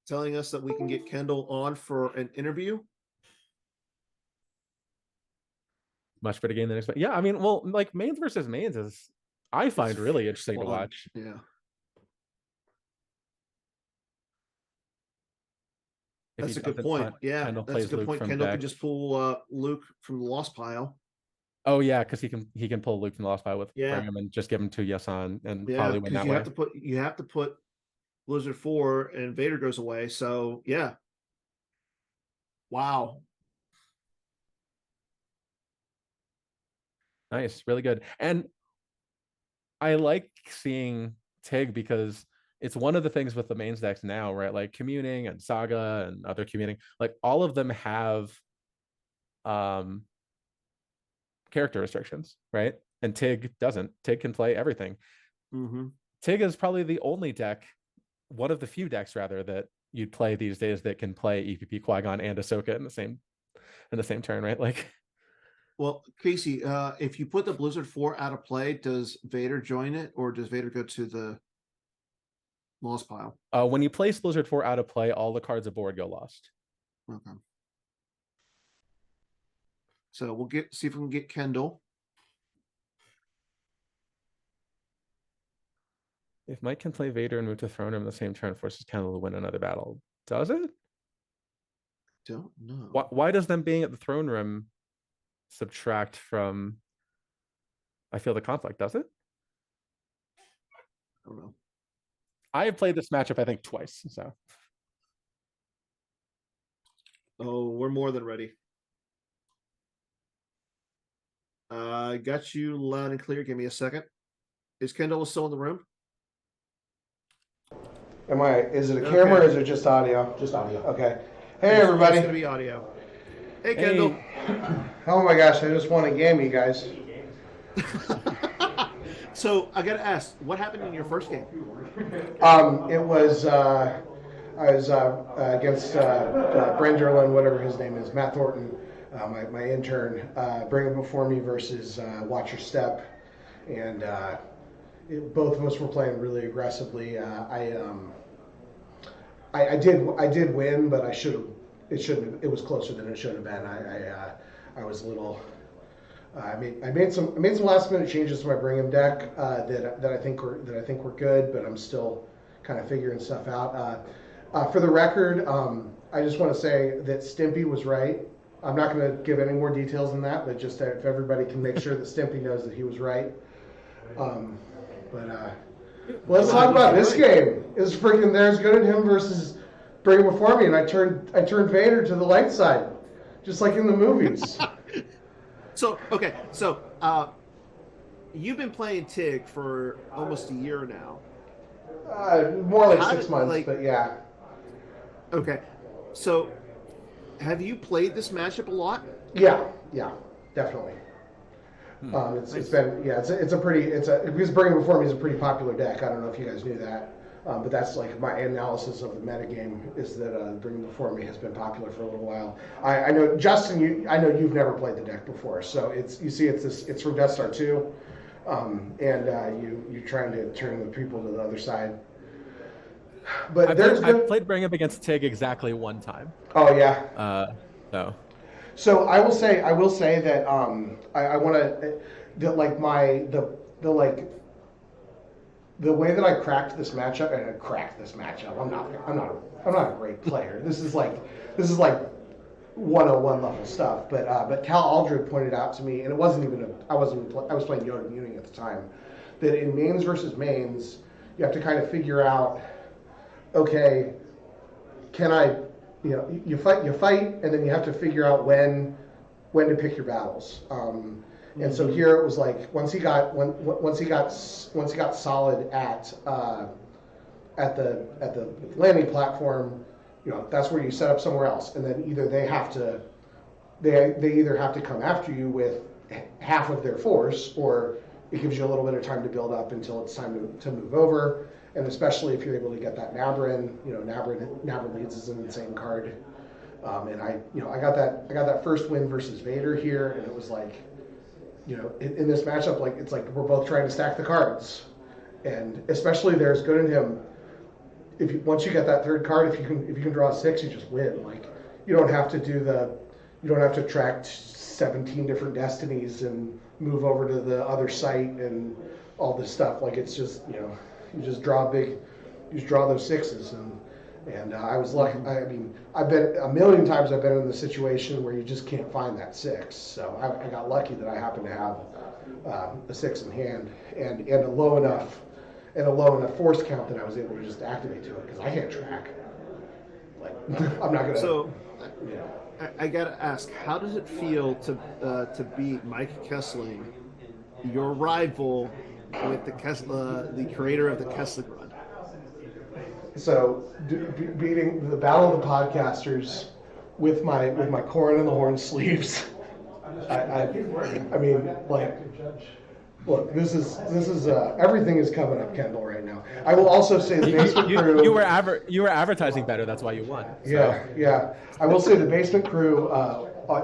Telling us that we can get Kendall on for an interview. Much better game than expected. Yeah, I mean, well, like mains versus mains is I find really interesting to watch. Yeah. That's a good point. Yeah, that's a good point. Kendall can just pull Luke from the lost pile. Oh yeah, because he can pull Luke from the lost pile with Bram and just give him 2 yes on and probably win that way. You have to put Blizzard 4 and Vader goes away. So yeah. Wow. Nice, really good. And I like seeing Tig because it's one of the things with the mains decks now, right? Like communing and Saga and other communing, like all of them have character restrictions, right? And Tig doesn't. Tig can play everything. Mm-hmm. Tig is probably the only deck, one of the few decks rather, that you'd play these days that can play EPP Qui-Gon and Ahsoka in the same turn, right? Like, well, Casey, if you put the Blizzard 4 out of play, does Vader join it, or does Vader go to the lost pile? When you place Blizzard 4 out of play, all the cards aboard go lost. Okay. So we'll see if we can get Kendall. If Mike can play Vader and move to throne room in the same turn, forces Kendall to win another battle. Does it? Don't know. Why does them being at the throne room subtract from I feel the conflict? Does it? I don't know. I have played this matchup, I think, twice. So. Oh, we're more than ready. I got you loud and clear. Give me a second. Is Kendall still in the room? Is it a camera or is it just audio? Just audio. Okay. Hey, everybody. It's going to be audio. Hey, Kendall. Oh my gosh, I just won a game, you guys. So I got to ask, what happened in your first game? It was I was against Brenderlin, whatever his name is, Matt Thornton, my intern. Bring it before me versus Watch Your Step, and both of us were playing really aggressively. I did win, but I should have. It was closer than it should have been. I was a little. I made some last minute changes to my Bring 'em deck that I think were good, but I'm still, kind of figuring stuff out. For the record, I just want to say that Stimpy was right. I'm not going to give any more details than that, but just if everybody can make sure that Stimpy knows that he was right. Let's talk about this game. Is freaking There's Good in Him versus Bring Him Before Me, and I turned Vader to the light side, just like in the movies. So you've been playing TIG for almost a year now. More like 6 months, but yeah. Okay, so have you played this matchup a lot? Yeah, definitely. It's been because Bring Him Before Me is a pretty popular deck. I don't know if you guys knew that, but that's like my analysis of the metagame is that Bring Him Before Me has been popular for a little while. I know Justin, I know you've never played the deck before, so it's from Death Star 2, and you're trying to turn the people to the other side. But I've played Bring Up against TIG exactly one time. Oh yeah. So I will say that I want to that like the way that I cracked this matchup, and I cracked this matchup. I'm not a great player. This is like 101 level stuff. But Cal Aldred pointed out to me, and it wasn't even I was playing Yoda Muning at the time, that in mains versus mains, you have to kind of figure out, okay, can I, you fight, and then you have to figure out when to pick your battles. And so here it was like once he got solid at the landing platform, that's where you set up somewhere else, and then either they either have to come after you with half of their force, or it gives you a little bit of time to build up until it's time to move over. And especially if you're able to get that Nabrin, Nabrin leads is an insane card. And I got that first win versus Vader here, and it was like, in this matchup, like it's like we're both trying to stack the cards, and especially There's Good in Him. Once you get that third card, if you can draw a 6, you just win. Like you don't have to track 17 different destinies and move over to the other site and all this stuff. Like it's just you just draw those 6s, and I was lucky. I mean, I've been a million times. I've been in the situation where you just can't find that 6. So I got lucky that I happened to have a 6 in hand and a low enough force count that I was able to just activate to it because I can't track. Like I'm not gonna. So, I gotta ask, how does it feel to beat Mike Kessling, your rival, with the creator of the Kessling run? So beating the Battle of the Podcasters with my Corn and the Horn sleeves. I mean, like, look, this is everything is coming up, Kendall, right now. I will also say the Basement Crew. You were advertising better. That's why you won. So. Yeah. I will say the Basement Crew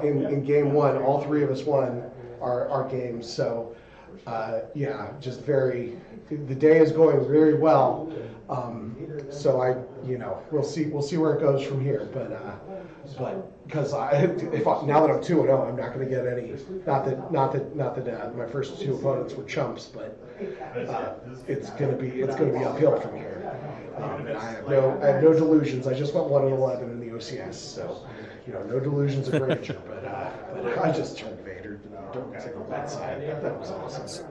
in game 1, all 3 of us won our games. So. Just the day is going very well. So we'll see where it goes from here. But because now that I'm 2-0, I'm not going to get any. Not that my first 2 opponents were chumps, but it's going to be uphill from here. And I have no delusions. I just went 1-11 in the OCS, so no delusions of grandeur. But I just turned Vader. Don't take the bad side. That was awesome.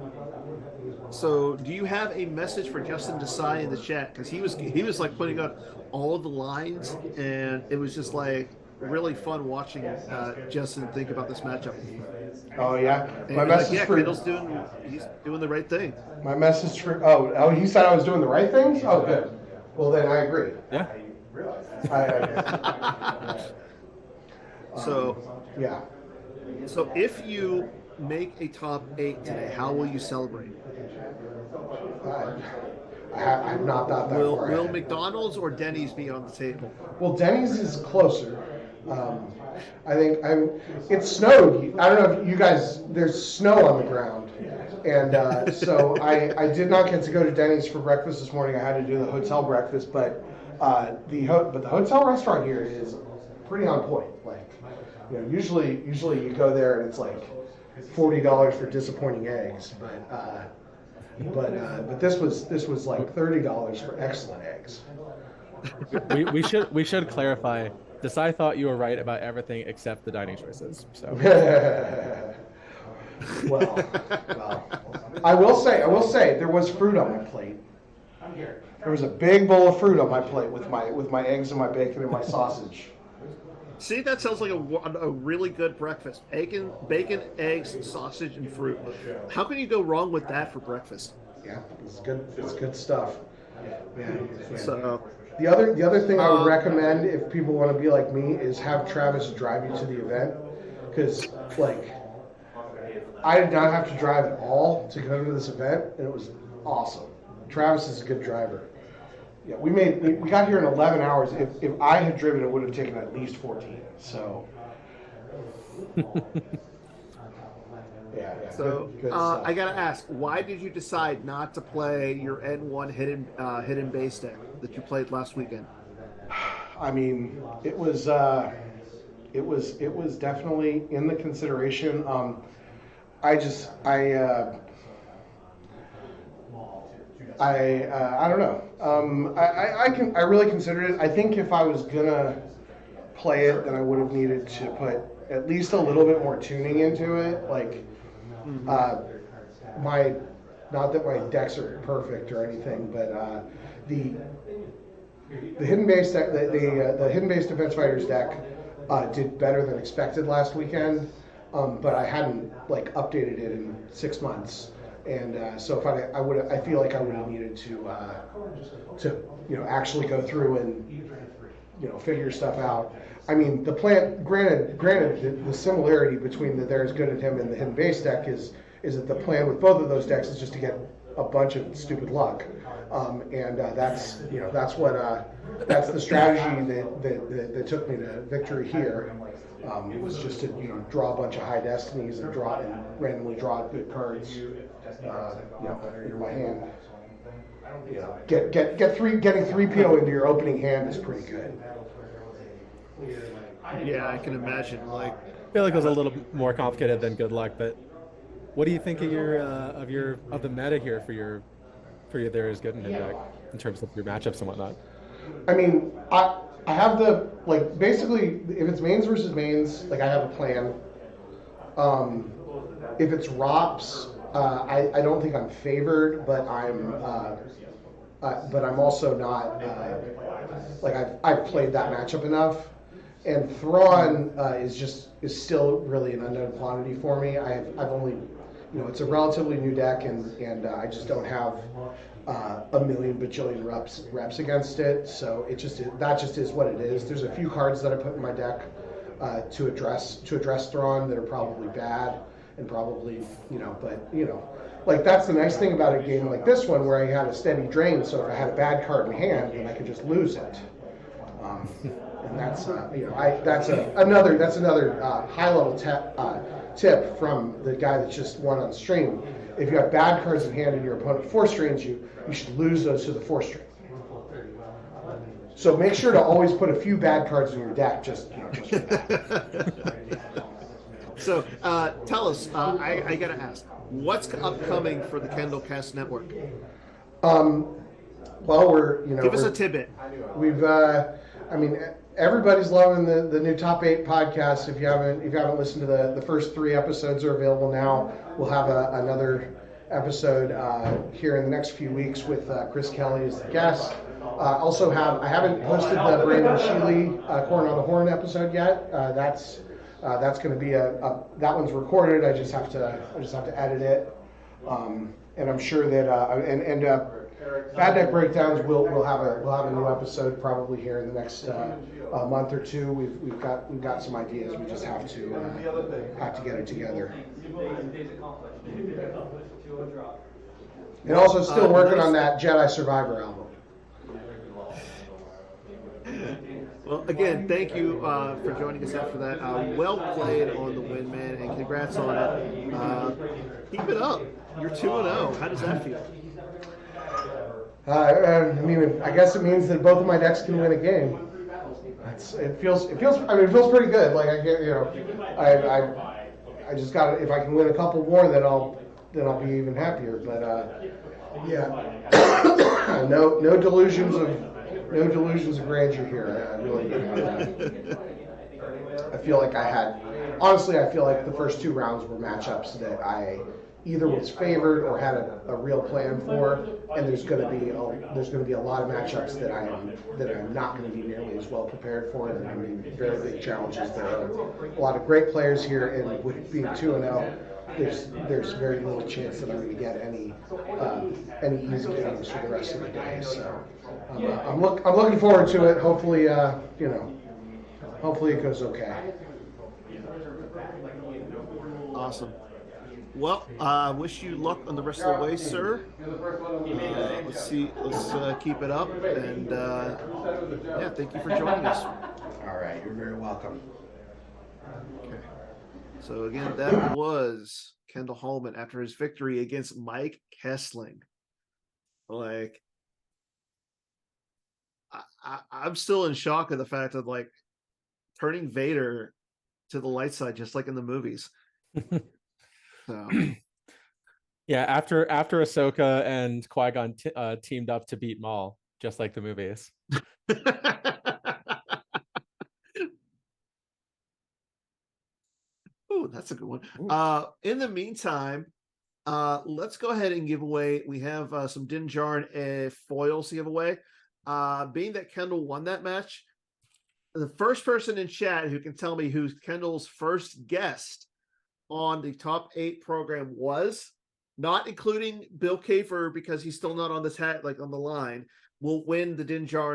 So, do you have a message for Justin Desai in the chat? Because he was like putting up all of the lines, and it was just like really fun watching Justin think about this matchup. Oh yeah, my message for Kendall's he's doing the right thing. My message for he said I was doing the right things. Oh good. Well then I agree. Yeah. Yeah. So if you make a top 8 today, how will you celebrate? I've not thought that far. Will McDonald's or Denny's be on the table? Well, Denny's is closer. I think it snowed. I don't know if you guys, there's snow on the ground. And so I did not get to go to Denny's for breakfast this morning. I had to do the hotel breakfast, but the hotel restaurant here is pretty on point. Like, usually you go there and it's like $40 for disappointing eggs, But this was like $30 for excellent eggs. We should clarify. Desai thought you were right about everything except the dining choices. So well, I will say there was fruit on my plate. There was a big bowl of fruit on my plate with my eggs and my bacon and my sausage. See, that sounds like a really good breakfast. Bacon, eggs, sausage, and fruit. How can you go wrong with that for breakfast? Yeah, it's good. It's good stuff. Yeah. So the other thing I would recommend if people want to be like me is have Travis drive you to the event, because like I did not have to drive at all to go to this event, and it was awesome. Travis is a good driver. Yeah, we got here in 11 hours. If I had driven, it would have taken at least 14. So, yeah. So good stuff. I gotta ask, why did you decide not to play your N1 hidden base deck that you played last weekend? I mean, it was definitely in the consideration. I don't know. I really considered it. I think if I was gonna play it, then I would have needed to put at least a little bit more tuning into it. Like, not that my decks are perfect or anything, but the hidden base deck, the hidden base defense fighters deck did better than expected last weekend. But I hadn't like updated it in 6 months. And so if I feel like I would have needed to actually go through and figure stuff out. I mean, the plan. Granted, the similarity between the There's Good in Him and the Hidden Base deck is that the plan with both of those decks is just to get a bunch of stupid luck, and that's the strategy that took me to victory here. It was just to draw a bunch of high destinies and randomly draw good cards into my hand. Getting 3 PO into your opening hand is pretty good. Yeah, I can imagine. Like, I feel like it was a little more complicated than good luck. But what do you think of the meta here for your There Is Good in Him deck in terms of your matchups and whatnot? I mean, I have basically, if it's mains versus mains, like I have a plan. If it's ROPS, I don't think I'm favored, but I'm also not, I've played that matchup enough. And Thrawn is still really an unknown quantity for me. I've only, it's a relatively new deck, and I just don't have a million bajillion reps against it. So that just is what it is. There's a few cards that I put in my deck to address Thrawn that are probably bad and probably like that's the nice thing about a game like this one where I had a steady drain. So if I had a bad card in hand, then I could just lose it. And that's another high level tip from the guy that just won on stream. If you have bad cards in hand and your opponent force strains you, you should lose those to the force strain. So make sure to always put a few bad cards in your deck. Just for that. So tell us, I gotta ask, what's upcoming for the Kendall Cast Network? Well, give us a tidbit. We've, everybody's loving the new Top 8 podcast. If you haven't listened to the first 3 episodes are available now. We'll have another episode here in the next few weeks with Chris Kelly as the guest. I haven't posted the Brandon Sheely Corn on the Horn episode yet. That's going to be that one's recorded. I just have to edit it, and I'm sure that Bad Deck Breakdowns we'll have a new episode probably here in the next month or two. We've got some ideas. We just have to get it together. And also still working on that Jedi Survivor album. Well, again, thank you for joining us after that. Well played on the win, man, and congrats on it. Keep it up. You're 2-0. How does that feel? I guess it means that both of my decks can win a game. It feels pretty good. Like I just got if I can win a couple more, then I'll I'll be even happier. But yeah, no delusions of grandeur here. I really I feel like I feel like the first 2 rounds were matchups that I either was favored or had a real plan for, and there's going to be a lot of matchups that I'm not going to be nearly as well prepared for, and there are going to be very big challenges. There are a lot of great players here, and with being 2-0, there's very little chance that I'm going to get any easy games for the rest of the day. So I'm looking forward to it. Hopefully, hopefully it goes okay. Awesome. Well, I wish you luck on the rest of the way, sir. Let's see. Let's keep it up. And yeah, thank you for joining us. All right, you're very welcome. Okay. So again, that was Kendall Halman after his victory against Mike Kessling. Like, I'm still in shock of the fact of like turning Vader to the light side, just like in the movies. So. Yeah, after Ahsoka and Qui-Gon teamed up to beat Maul, just like the movies. Oh, that's a good one. In the meantime, let's go ahead and give away. We have some Din Djarin foils to give away. Being that Kendall won that match, the first person in chat who can tell me who Kendall's first guest on the top 8 program was, not including Bill Kafer because he's still not on this hat, like on the line, will win the Din Djarin